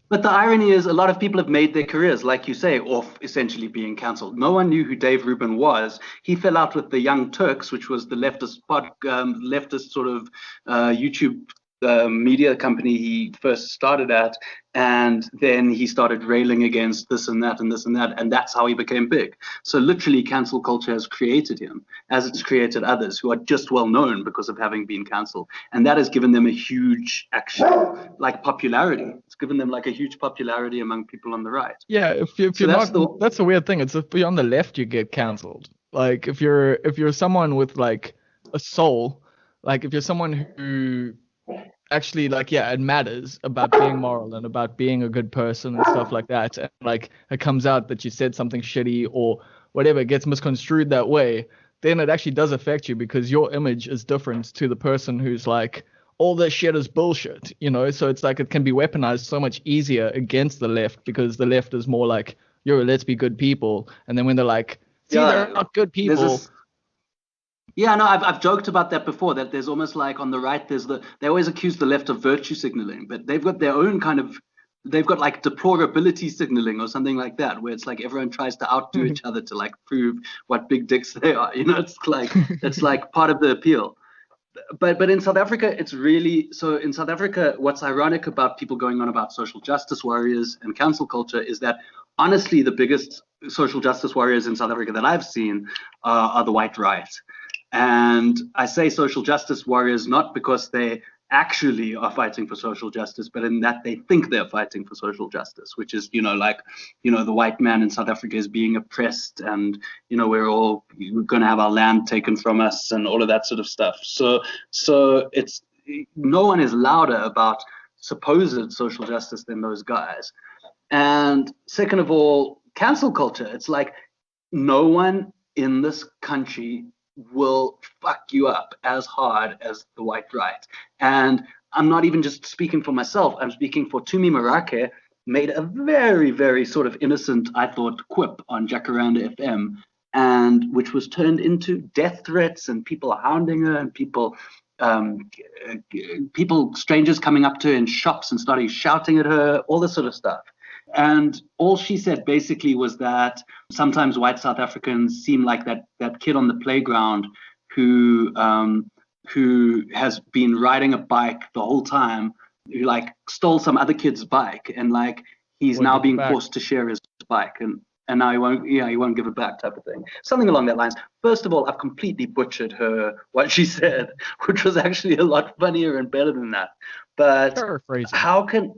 Speaker 2: but the irony is, a lot of people have made their careers, like you say, off essentially being cancelled. No one knew who Dave Rubin was. He fell out with the Young Turks, which was the leftist sort of YouTube media company he first started at, and then he started railing against this and that and this and that, and that's how he became big. So literally cancel culture has created him, as it's created others who are just well known because of having been cancelled, and that has given them a huge popularity. It's given them like a huge popularity among people on the right.
Speaker 1: Yeah, if you're not, that's the weird thing. It's if you're on the left, you get cancelled. Like if you're someone with like a soul, like if you're someone who actually it matters about being moral and about being a good person and stuff like that, and like it comes out that you said something shitty or whatever, it gets misconstrued that way, then it actually does affect you because your image is different to the person who's like, all this shit is bullshit, so it's like it can be weaponized so much easier against the left because the left is more like, let's be good people, and then when they're like, they're not good people.
Speaker 2: Yeah, no, I've joked about that before, that there's almost like on the right, they always accuse the left of virtue signaling, but they've got their own they've got like deplorability signaling or something like that, where it's like everyone tries to outdo each other to like prove what big dicks they are. It's like part of the appeal. But in South Africa, it's really, so in South Africa, what's ironic about people going on about social justice warriors and cancel culture is that honestly, the biggest social justice warriors in South Africa that I've seen are the white right. And I say social justice warriors not because they actually are fighting for social justice, but in that they think they're fighting for social justice, which is, the white man in South Africa is being oppressed and, we're going to have our land taken from us and all of that sort of stuff. So it's, no one is louder about supposed social justice than those guys. And second of all, cancel culture. It's like no one in this country will fuck you up as hard as the white right. And I'm not even just speaking for myself. I'm speaking for Tumi Marake, made a very, very sort of innocent, I thought, quip on Jacaranda FM, and which was turned into death threats and people hounding her and strangers coming up to her in shops and starting shouting at her, all this sort of stuff. And all she said basically was that sometimes white South Africans seem like that kid on the playground who has been riding a bike the whole time, who like stole some other kid's bike, and like he's now being forced to share his bike, and now he won't give it back, type of thing. Something along that lines. First of all, I've completely butchered what she said, which was actually a lot funnier and better than that. But
Speaker 1: paraphrasing.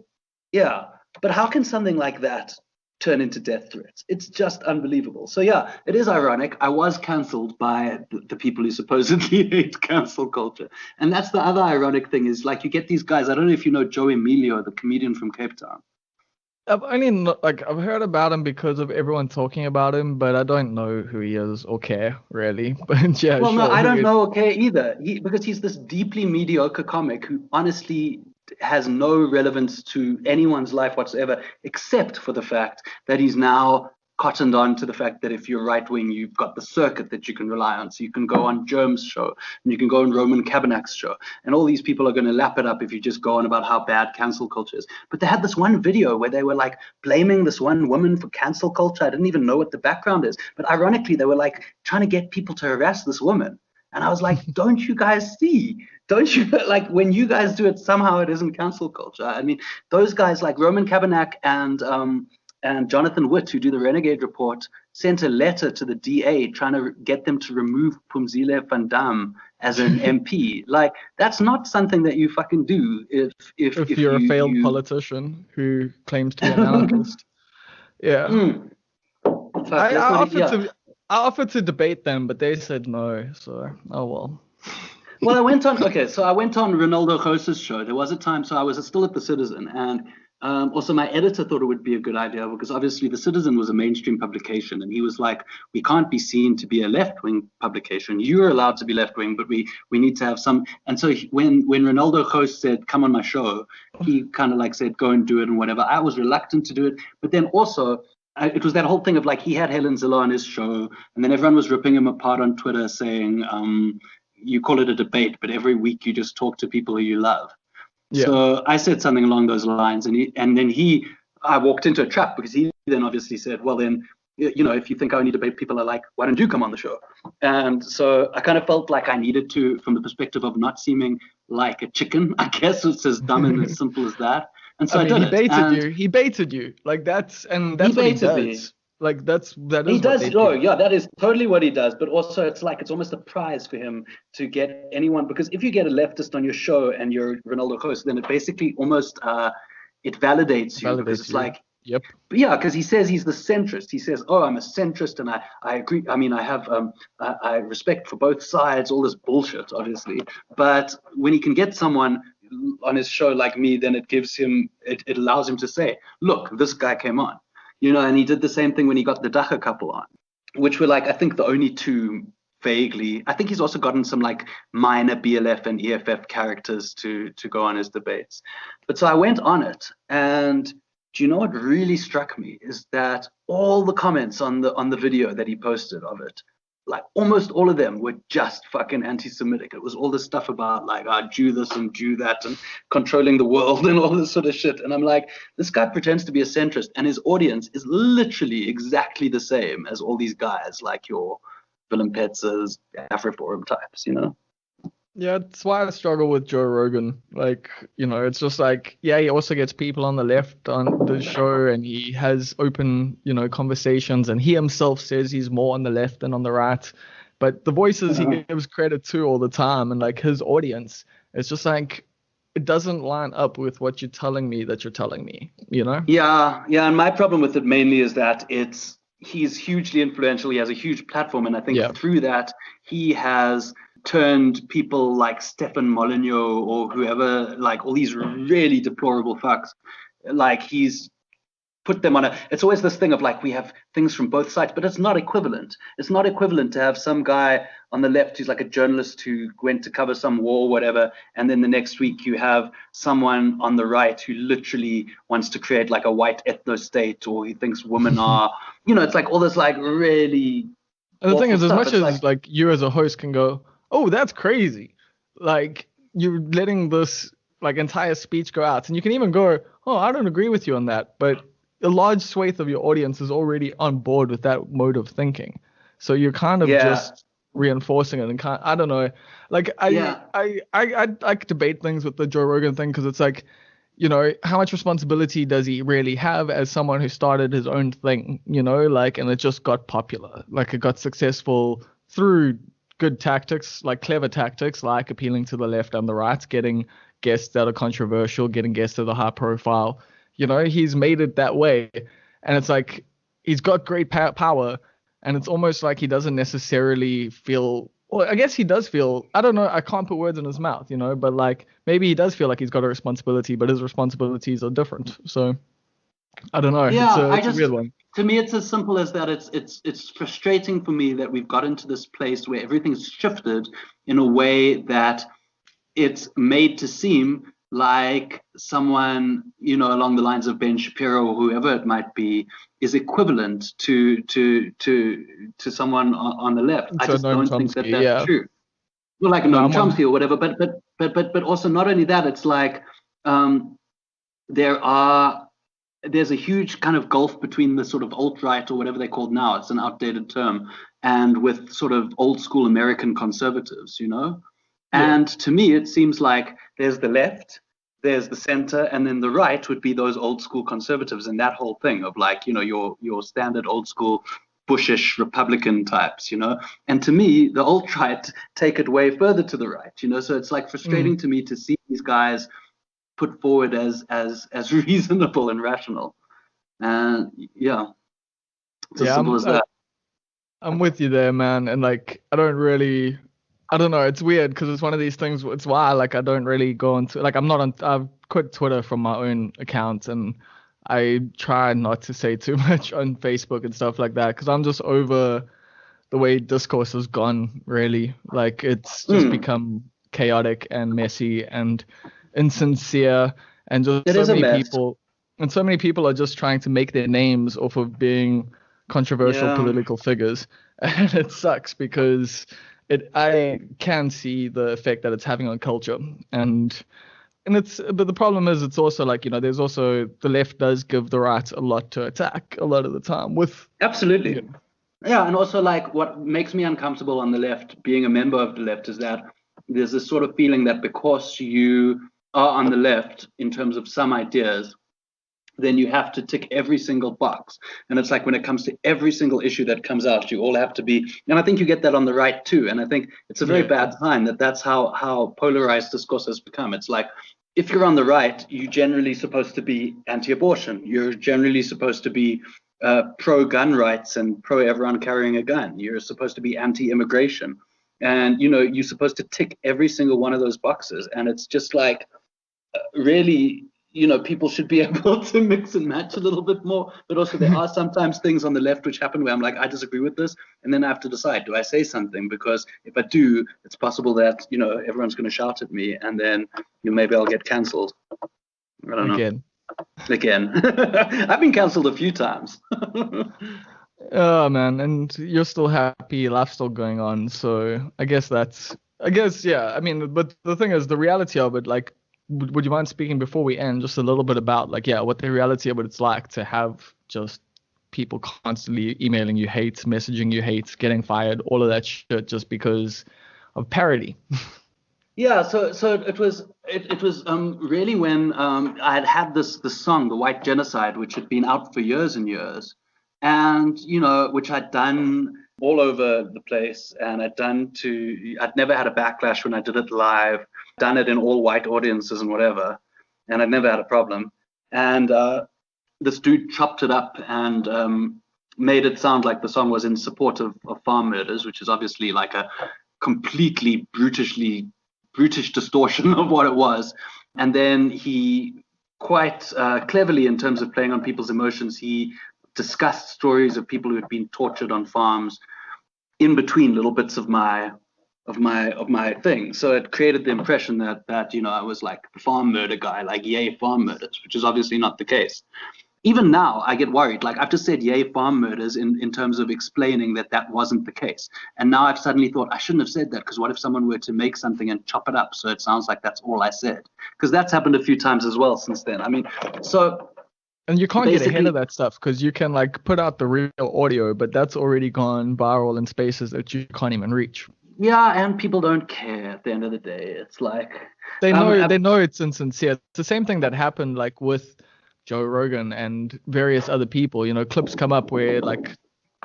Speaker 2: But how can something like that turn into death threats? It's just unbelievable. So yeah, it is ironic. I was cancelled by the people who supposedly hate cancel culture. And that's the other ironic thing is like you get these guys. I don't know if you know Joe Emilio, the comedian from Cape Town.
Speaker 1: I've heard about him because of everyone talking about him, but I don't know who he is or care really. But yeah,
Speaker 2: well, no, I don't know or care either. Because he's this deeply mediocre comic who honestly has no relevance to anyone's life whatsoever, except for the fact that he's now cottoned on to the fact that if you're right wing, you've got the circuit that you can rely on. So you can go on Germ's show and you can go on Roman Kabinak's show. And all these people are going to lap it up if you just go on about how bad cancel culture is. But they had this one video where they were like blaming this one woman for cancel culture. I didn't even know what the background is. But ironically, they were like trying to get people to harass this woman. And I was like, don't you guys see? Don't you, like, when you guys do it, somehow it isn't cancel culture. I mean, those guys like Roman Kavanagh and Jonathan Witt, who do the Renegade Report, sent a letter to the DA trying to get them to remove Phumzile van Dam as an MP. Like, that's not something that you fucking do if
Speaker 1: you're a failed politician who claims to be an anarchist. Yeah.
Speaker 2: Fuck,
Speaker 1: I offered to debate them, but they said no. So, oh well.
Speaker 2: Well, I went on Ronaldo Rosa's show. There was a time, so I was still at the Citizen, and also my editor thought it would be a good idea because obviously the Citizen was a mainstream publication, and he was like, we can't be seen to be a left-wing publication. You're allowed to be left-wing, but we need to have some. And so when Ronaldo Rosa said, come on my show, he kind of like said, go and do it and whatever. I was reluctant to do it, but then also it was that whole thing of like he had Helen Ziller on his show, and then everyone was ripping him apart on Twitter saying, you call it a debate, but every week you just talk to people who you love. Yeah. So I said something along those lines, and then I walked into a trap because he then obviously said, well then, you know, if you think I only debate people, are like, why don't you come on the show? And so I kind of felt like I needed to, from the perspective of not seeming like a chicken, I guess it's as dumb and as simple as that. And so I did it.
Speaker 1: He baited you. Like that's what he does. Me. Like that is
Speaker 2: he does. Oh yeah, that is totally what he does. But also, it's like it's almost a prize for him to get anyone, because if you get a leftist on your show and you're Ronaldo Rosa, then it basically almost it validates you. Because it's like,
Speaker 1: yep.
Speaker 2: Yeah, because he says he's the centrist. He says, oh, I'm a centrist, and I agree. I mean, I have I respect for both sides. All this bullshit, obviously. But when he can get someone on his show like me, then it gives him it allows him to say, look, this guy came on. You know, and he did the same thing when he got the Dacha couple on, which were like, I think the only two vaguely. I think he's also gotten some like minor BLF and EFF characters to go on his debates. But so I went on it, and do you know what really struck me is that all the comments on the video that he posted of it, like almost all of them were just fucking anti-Semitic. It was all this stuff about like, Jew this and Jew that and controlling the world and all this sort of shit. And I'm like, this guy pretends to be a centrist, and his audience is literally exactly the same as all these guys, like your Willem Petzers, AfriForum types, you know?
Speaker 1: Yeah, that's why I struggle with Joe Rogan. Like, you know, it's just like, yeah, he also gets people on the left on the show, and he has open, you know, conversations, and he himself says he's more on the left than on the right. But the voices he gives credit to all the time, and like his audience, it's just like, it doesn't line up with what you're telling me that you're telling me, you know?
Speaker 2: Yeah. And my problem with it mainly is that he's hugely influential. He has a huge platform, and I think through that, he has turned people like Stefan Molyneux or whoever, like all these really deplorable fucks, like he's put them on it's always this thing of like, we have things from both sides, but it's not equivalent. It's not equivalent to have some guy on the left who's like a journalist who went to cover some war or whatever, and then the next week you have someone on the right who literally wants to create like a white ethno state, or he thinks women are, you know, it's like all this like really.
Speaker 1: And the thing is, as much as like you as a host can go, oh, that's crazy, like you're letting this like entire speech go out, and you can even go, oh, I don't agree with you on that, but a large swathe of your audience is already on board with that mode of thinking, so you're kind of just reinforcing it. And I don't know, like I debate things with the Joe Rogan thing, because it's like, you know, how much responsibility does he really have as someone who started his own thing, you know, like, and it just got popular, like it got successful through good tactics, like clever tactics, like appealing to the left and the right, getting guests that are controversial, getting guests that are high profile. You know, he's made it that way. And it's like, he's got great power, and it's almost like he doesn't necessarily feel, well, I guess he does feel, I don't know, I can't put words in his mouth, you know, but like maybe he does feel like he's got a responsibility, but his responsibilities are different. So I don't know.
Speaker 2: Yeah,
Speaker 1: it's a weird one.
Speaker 2: To me, it's as simple as that. It's frustrating for me that we've got into this place where everything's shifted in a way that it's made to seem like someone, you know, along the lines of Ben Shapiro or whoever it might be, is equivalent to someone on the left. I just don't think that that's true. Well, like Noam Chomsky or whatever. But also not only that, it's like there's a huge kind of gulf between the sort of alt-right or whatever they're called now. It's an outdated term. and with sort of old school American conservatives, you know? And to me, it seems like there's the left, there's the center, and then the right would be those old school conservatives and that whole thing of like, you know, your standard old school Bushish Republican types, you know. And to me, the alt-right take it way further to the right, you know. So it's like frustrating to me to see these guys put forward as reasonable and rational. And it's as simple as that.
Speaker 1: I'm with you there, man. And like, I don't know. It's weird because it's one of these things. It's why like I don't really go into like I've quit Twitter from my own account, and I try not to say too much on Facebook and stuff like that because I'm just over the way discourse has gone. Really, like it's just become chaotic and messy and insincere, and just so many people are just trying to make their names off of being controversial political figures, and it sucks because I can see the effect that it's having on culture, but the problem is it's also like, you know, there's also the left does give the right a lot to attack a lot of the time with
Speaker 2: absolutely.
Speaker 1: You know.
Speaker 2: Yeah, and also like what makes me uncomfortable on the left, being a member of the left, is that there's this sort of feeling that because you are on the left in terms of some ideas, then you have to tick every single box. And it's like when it comes to every single issue that comes out, you all have to be, and I think you get that on the right too. And I think it's a very bad sign that that's how polarized discourse has become. It's like, if you're on the right, you're generally supposed to be anti-abortion. You're generally supposed to be pro-gun rights and pro-everyone carrying a gun. You're supposed to be anti-immigration. And, you know, you're supposed to tick every single one of those boxes. And it's just like, really, you know, people should be able to mix and match a little bit more. But also there are sometimes things on the left which happen where I'm like, I disagree with this. And then I have to decide, do I say something? Because if I do, it's possible that, you know, everyone's going to shout at me and then maybe I'll get cancelled. I don't know. Again. I've been cancelled a few times.
Speaker 1: Oh, man. And you're still happy. Life's still going on. So I guess, yeah. I mean, but the thing is, the reality of it, like, would you mind speaking before we end just a little bit about like, what the reality of what it's like to have just people constantly emailing you hate, messaging you hate, getting fired, all of that shit just because of parody?
Speaker 2: Yeah, so it was really when I had this song, The White Genocide, which had been out for years and years, and you know, which I'd done all over the place, and I'd never had a backlash when I did it live, done it in all white audiences and whatever, and I'd never had a problem. And this dude chopped it up and made it sound like the song was in support of farm murders, which is obviously like a completely brutish distortion of what it was. And then he quite cleverly, in terms of playing on people's emotions, he discussed stories of people who had been tortured on farms in between little bits of my thing. So it created the impression that you know, I was like the farm murder guy, like yay farm murders, which is obviously not the case. Even now, I get worried. Like, I've just said yay farm murders in terms of explaining that wasn't the case. And now I've suddenly thought I shouldn't have said that, because what if someone were to make something and chop it up so it sounds like that's all I said? Because that's happened a few times as well since then. I mean, so...
Speaker 1: And you can't get ahead of that stuff because you can like put out the real audio, but that's already gone viral in spaces that you can't even reach.
Speaker 2: Yeah, and people don't care at the end of the day. It's like...
Speaker 1: They know it's insincere. It's the same thing that happened like with Joe Rogan and various other people. You know, clips come up where like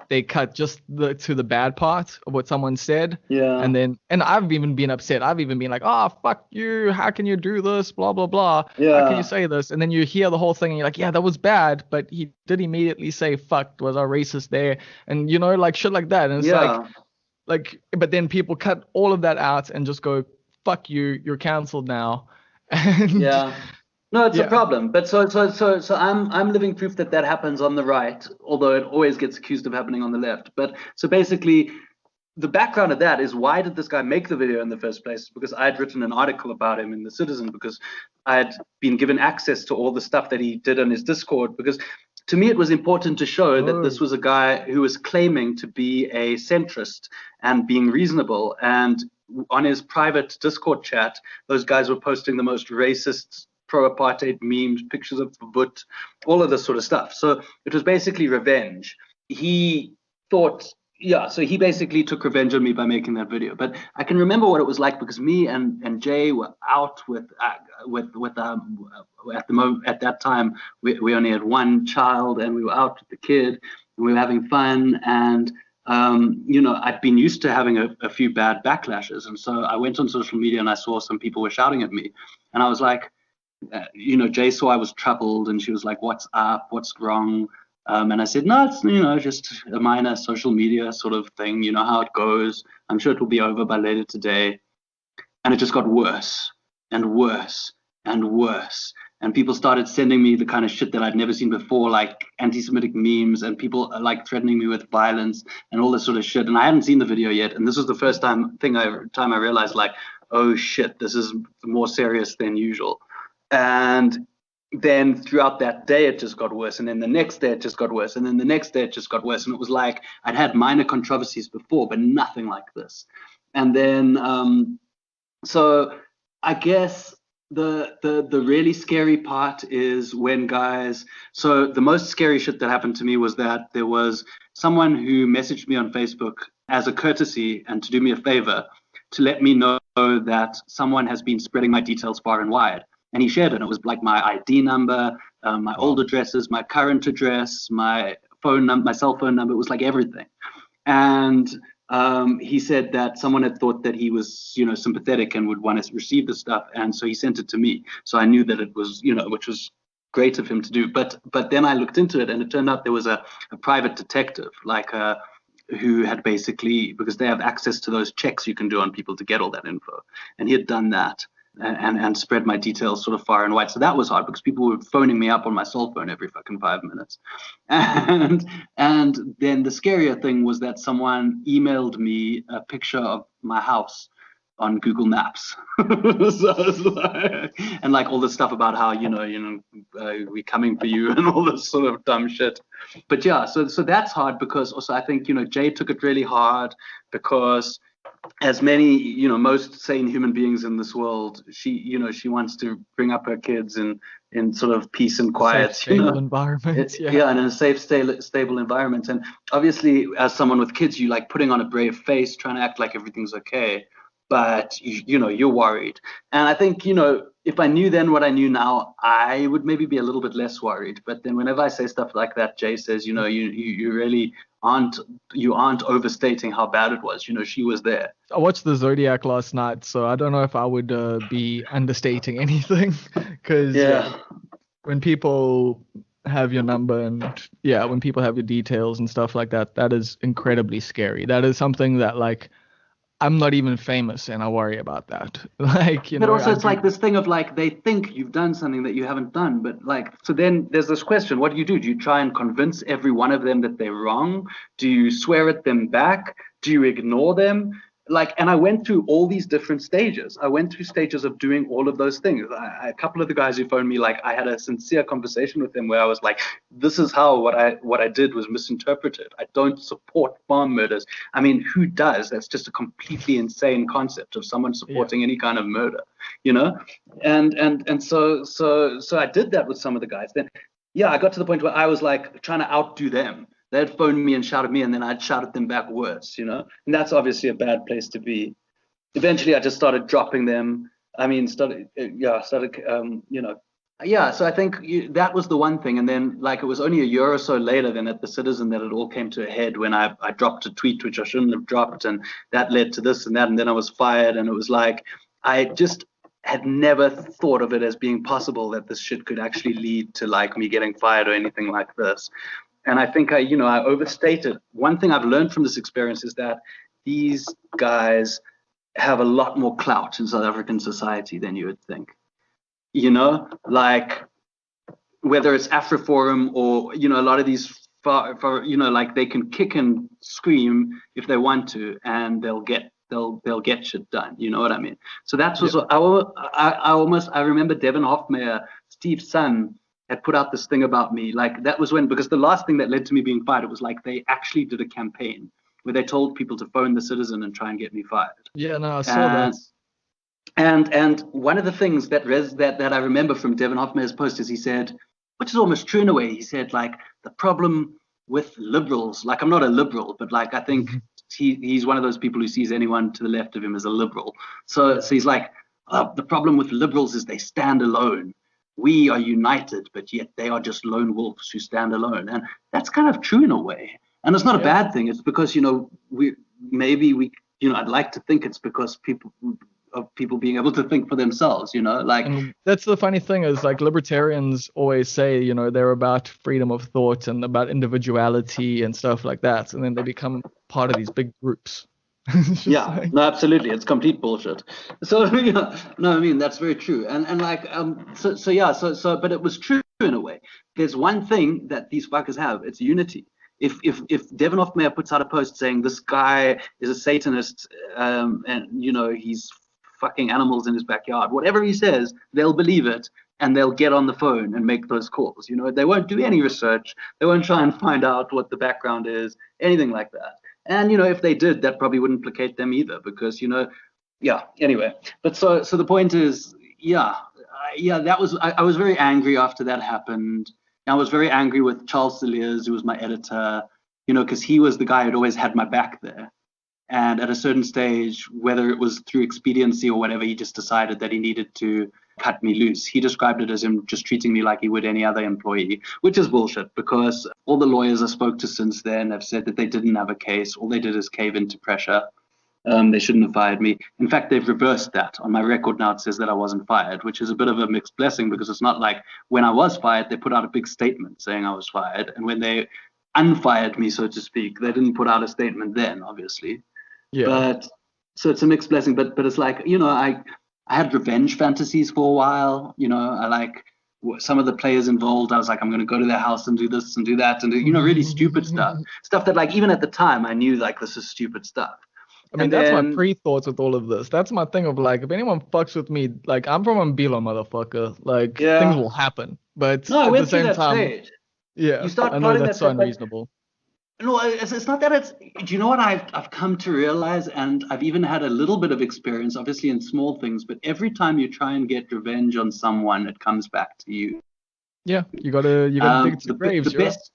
Speaker 1: they cut just to the bad part of what someone said.
Speaker 2: Yeah.
Speaker 1: And I've even been upset. I've even been like, oh, fuck you. How can you do this? Blah, blah, blah.
Speaker 2: Yeah.
Speaker 1: How can you say this? And then you hear the whole thing and you're like, yeah, that was bad. But he did immediately say, fuck, was I racist there? And, you know, like shit like that. And it's like, but then people cut all of that out and just go, fuck you. You're canceled now. And
Speaker 2: yeah. No, it's a problem. But so I'm living proof that happens on the right, although it always gets accused of happening on the left. But so basically, the background of that is, why did this guy make the video in the first place? Because I had written an article about him in The Citizen, because I had been given access to all the stuff that he did on his Discord. Because to me, it was important to show that this was a guy who was claiming to be a centrist and being reasonable. And on his private Discord chat, those guys were posting the most racist, pro-apartheid memes, pictures of Verbut, all of this sort of stuff. So it was basically revenge. He thought yeah, so he basically took revenge on me by making that video. But I can remember what it was like because me and Jay were out at the moment at that time we only had one child and we were out with the kid and we were having fun and I'd been used to having a few bad backlashes and so I went on social media and I saw some people were shouting at me and I was like, Jay saw I was troubled and she was like, "What's up? What's wrong?" And I said, "No, it's just a minor social media sort of thing. You know how it goes. I'm sure it will be over by later today." And it just got worse and worse and worse. And people started sending me the kind of shit that I'd never seen before, like anti-Semitic memes and people like threatening me with violence and all this sort of shit. And I hadn't seen the video yet. And this was the first time I realized, like, oh shit, this is more serious than usual. And then throughout that day, it just got worse. And then the next day, it just got worse. And then the next day, it just got worse. And it was like I'd had minor controversies before, but nothing like this. And then, so I guess the really scary part is when guys. So the most scary shit that happened to me was that there was someone who messaged me on Facebook as a courtesy and to do me a favor to let me know that someone has been spreading my details far and wide. And he shared it. It was like my ID number, my old addresses, my current address, my phone number, my cell phone number. It was like everything. And he said that someone had thought that he was, sympathetic and would want to receive the stuff, and so he sent it to me. So I knew that it was, which was great of him to do. But then I looked into it, and it turned out there was a private detective, like who had basically, because they have access to those checks you can do on people to get all that info, and he had done that. And spread my details sort of far and wide. So that was hard because people were phoning me up on my cell phone every fucking 5 minutes. And then the scarier thing was that someone emailed me a picture of my house on Google Maps. So I was like, and like all this stuff about how, we're coming for you and all this sort of dumb shit. But yeah, so that's hard because also I think, Jay took it really hard because as many, most sane human beings in this world, she wants to bring up her kids in sort of peace and quiet,
Speaker 1: safe, stable environment.
Speaker 2: Yeah, and in a safe, stable environment. And obviously, as someone with kids, you like putting on a brave face, trying to act like everything's okay, but you're worried. And I think if I knew then what I knew now, I would maybe be a little bit less worried. But then whenever I say stuff like that, Jay says, you really aren't overstating how bad it was. She was there.
Speaker 1: I watched the Zodiac last night, so I don't know if I would be understating anything. Because when people have your number and when people have your details and stuff like that, that is incredibly scary. That is something that like I'm not even famous and I worry about that.
Speaker 2: But also it's like this thing of like they think you've done something that you haven't done. But like, so then there's this question, what do? Do you try and convince every one of them that they're wrong? Do you swear at them back? Do you ignore them? And I went through all these different stages. I went through stages of doing all of those things. A couple of the guys who phoned me, like I had a sincere conversation with them where I was like, this is how what I did was misinterpreted. I don't support farm murders. I mean, who does? That's just a completely insane concept of someone supporting any kind of murder, And so I did that with some of the guys. Then, I got to the point where I was like trying to outdo them. They'd phone me and shout at me, and then I'd shout at them back worse, And that's obviously a bad place to be. Eventually, I just started dropping them. I mean, So I think that was the one thing. And then, like, it was only a year or so later than at the Citizen that it all came to a head when I dropped a tweet which I shouldn't have dropped, and that led to this and that, and then I was fired. And it was like I just had never thought of it as being possible that this shit could actually lead to like me getting fired or anything like this. And I think I overstated. One thing I've learned from this experience is that these guys have a lot more clout in South African society than you would think. Like whether it's AfriForum or, a lot of these, like they can kick and scream if they want to, and they'll get shit done. You know what I mean? So that's what I remember Devin Hofmeyer, Steve's son, had put out this thing about me. Like that was because the last thing that led to me being fired, it was like they actually did a campaign where they told people to phone the Citizen and try and get me fired.
Speaker 1: Yeah, no, I saw that.
Speaker 2: And one of the things that I remember from Devin Hofmeyer's post is he said, which is almost true in a way, he said like the problem with liberals. Like, I'm not a liberal, but like I think he's one of those people who sees anyone to the left of him as a liberal. So he's like, the problem with liberals is they stand alone. We are united, but yet they are just lone wolves who stand alone. And that's kind of true in a way. And it's not a bad thing. It's because, I'd like to think it's because people being able to think for themselves, like.
Speaker 1: And that's the funny thing is, like, libertarians always say, they're about freedom of thought and about individuality and stuff like that. And then they become part of these big groups.
Speaker 2: Yeah, no, absolutely. It's complete bullshit. So, no, I mean, that's very true. And like, but it was true in a way. There's one thing that these fuckers have. It's unity. If Devin Hofmeyer puts out a post saying this guy is a Satanist, and he's fucking animals in his backyard, whatever he says, they'll believe it and they'll get on the phone and make those calls. They won't do any research. They won't try and find out what the background is, anything like that. And if they did, that probably wouldn't implicate them either, because anyway. But so the point is, that was, I was very angry after that happened. I was very angry with Charles Cilliers, who was my editor, because he was the guy who'd always had my back there. And at a certain stage, whether it was through expediency or whatever, he just decided that he needed to cut me loose. He described it as him just treating me like he would any other employee, which is bullshit, because all the lawyers I spoke to since then have said that they didn't have a case. All they did is cave into pressure. They shouldn't have fired me. In fact, they've reversed that. On my record now, it says that I wasn't fired, which is a bit of a mixed blessing, because it's not like when I was fired, they put out a big statement saying I was fired. And when they unfired me, so to speak, they didn't put out a statement then, obviously. Yeah. But so it's a mixed blessing. But it's like, I had revenge fantasies for a while. I like some of the players involved. I was like, I'm going to go to their house and do this and do that and do, really stupid stuff that, like, even at the time I knew, like, this is stupid stuff.
Speaker 1: I mean, that's my pre-thoughts with all of this. That's my thing of, like, if anyone fucks with me, like, I'm from Mbilo, motherfucker. Like, things will happen. But
Speaker 2: no,
Speaker 1: at the same time,
Speaker 2: stage.
Speaker 1: Yeah,
Speaker 2: you start
Speaker 1: I know that's so unreasonable.
Speaker 2: No, it's not that it's. Do you know what I've come to realize, and I've even had a little bit of experience, obviously in small things, but every time you try and get revenge on someone, it comes back to you.
Speaker 1: Yeah, you gotta dig to graves.
Speaker 2: The best.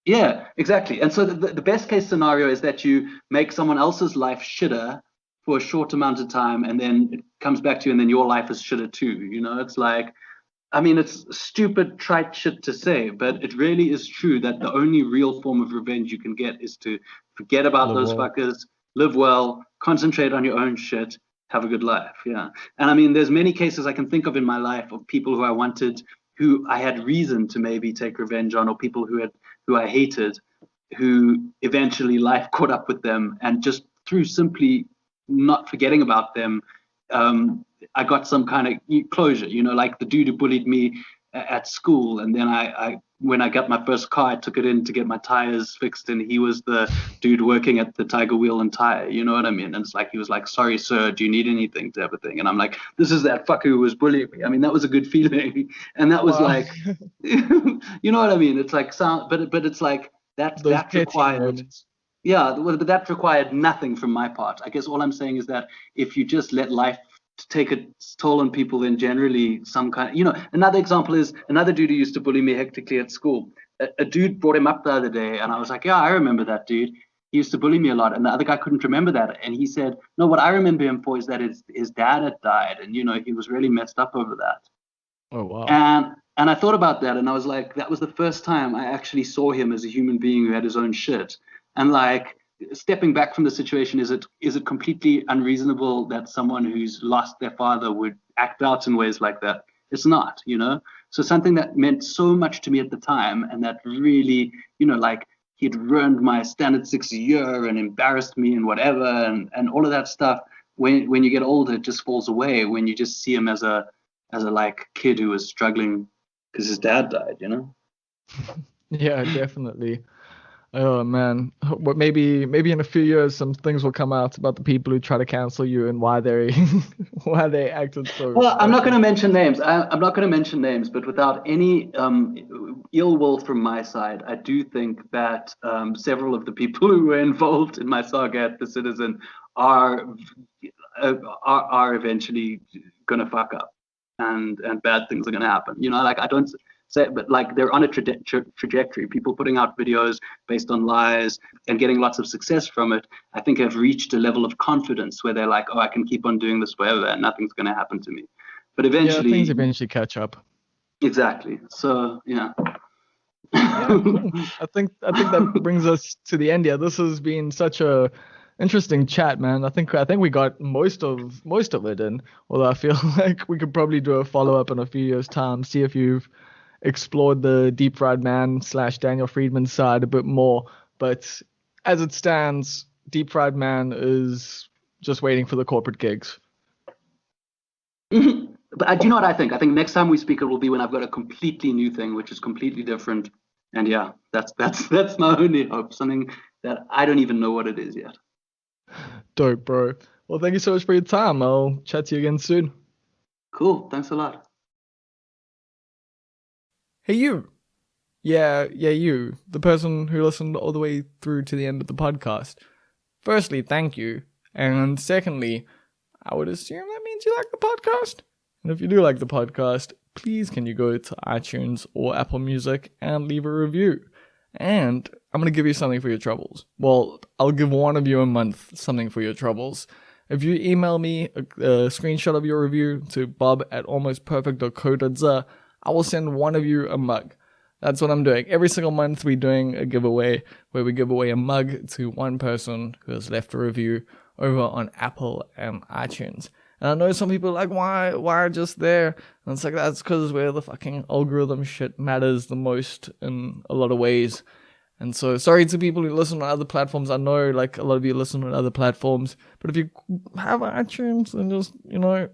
Speaker 2: Yeah, exactly. And so the best case scenario is that you make someone else's life shitter for a short amount of time, and then it comes back to you, and then your life is shitter too. It's like. I mean, it's stupid, trite shit to say, but it really is true that the only real form of revenge you can get is to forget about those fuckers, live well, concentrate on your own shit, have a good life. Yeah. And I mean, there's many cases I can think of in my life of people who I had reason to maybe take revenge on, or people who I hated, who eventually life caught up with them, and just through simply not forgetting about them, I got some kind of closure, like the dude who bullied me at school. And then when I got my first car, I took it in to get my tires fixed, and he was the dude working at the Tiger Wheel and Tire, you know what I mean? And it's like, he was like, sorry, sir, do you need anything to everything? And I'm like, this is that fucker who was bullying me. I mean, that was a good feeling. And that was like, you know what I mean? It's like, but it's like, that required, moments. Yeah, but that required nothing from my part. I guess all I'm saying is that if you just let life take a toll on people, then generally some kind of, another example is another dude who used to bully me hectically at school. A dude brought him up the other day, and I was like, yeah, I remember that dude. He used to bully me a lot. And the other guy couldn't remember that. And he said, no, what I remember him for is that his dad had died, and, he was really messed up over that.
Speaker 1: Oh, wow.
Speaker 2: And I thought about that, and I was like, that was the first time I actually saw him as a human being who had his own shit. And like, stepping back from the situation, is it completely unreasonable that someone who's lost their father would act out in ways like that? It's not, So something that meant so much to me at the time, and that really, like, he'd ruined my standard 6 year and embarrassed me and whatever, and all of that stuff. When you get older, it just falls away when you just see him as a like kid who was struggling because his dad died,
Speaker 1: Yeah, definitely. Oh man, but maybe in a few years some things will come out about the people who try to cancel you and why they acted so.
Speaker 2: Well, I'm not going to mention names. I'm not going to mention names, but without any ill will from my side, I do think that several of the people who were involved in my saga at The Citizen are eventually going to fuck up, and bad things are going to happen. Like, I don't say, but like they're on a trajectory. People putting out videos based on lies and getting lots of success from it, I think have reached a level of confidence where they're like, oh, I can keep on doing this forever and nothing's going to happen to me. But eventually,
Speaker 1: things eventually catch up.
Speaker 2: Exactly. So yeah.
Speaker 1: Yeah, cool. I think that brings us to the end here. This has been such a interesting chat, man. I think we got most of it in. Although I feel like we could probably do a follow up in a few years' time, see if you've explored the Deep Fried Man / Daniel Friedman side a bit more. But as it stands, Deep Fried Man is just waiting for the corporate gigs.
Speaker 2: But do you know what I think? I think next time we speak, it will be when I've got a completely new thing, which is completely different. And yeah, that's my only hope. Something that I don't even know what it is yet.
Speaker 1: Dope, bro. Well, thank you so much for your time. I'll chat to you again soon.
Speaker 2: Cool. Thanks a lot.
Speaker 1: Hey, you. Yeah, you. The person who listened all the way through to the end of the podcast. Firstly, thank you. And secondly, I would assume that means you like the podcast. And if you do like the podcast, please can you go to iTunes or Apple Music and leave a review. And I'm going to give you something for your troubles. Well, I'll give one of you a month something for your troubles. If you email me a screenshot of your review to bob@almostperfect.co.za, I will send one of you a mug. That's what I'm doing. Every single month we're doing a giveaway where we give away a mug to one person who has left a review over on Apple and iTunes. And I know some people are like, why just there? And it's like, that's because where the fucking algorithm shit matters the most in a lot of ways. And so, sorry to people who listen on other platforms. I know, like, a lot of you listen on other platforms. But if you have iTunes, then just,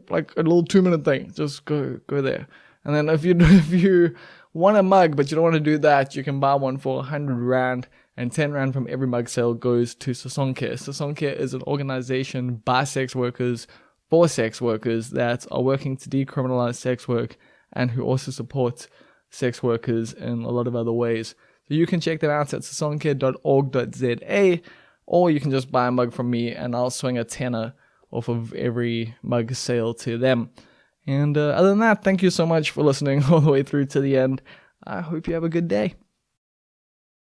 Speaker 1: like a little 2-minute thing, just go there. And then if you want a mug, but you don't want to do that, you can buy one for 100 Rand. And 10 Rand from every mug sale goes to Sasonke. Sasonke is an organization by sex workers for sex workers that are working to decriminalize sex work and who also support sex workers in a lot of other ways. So you can check them out at sasonke.org.za, or you can just buy a mug from me and I'll swing a tenner off of every mug sale to them. And other than that, thank you so much for listening all the way through to the end. I hope you have a good day.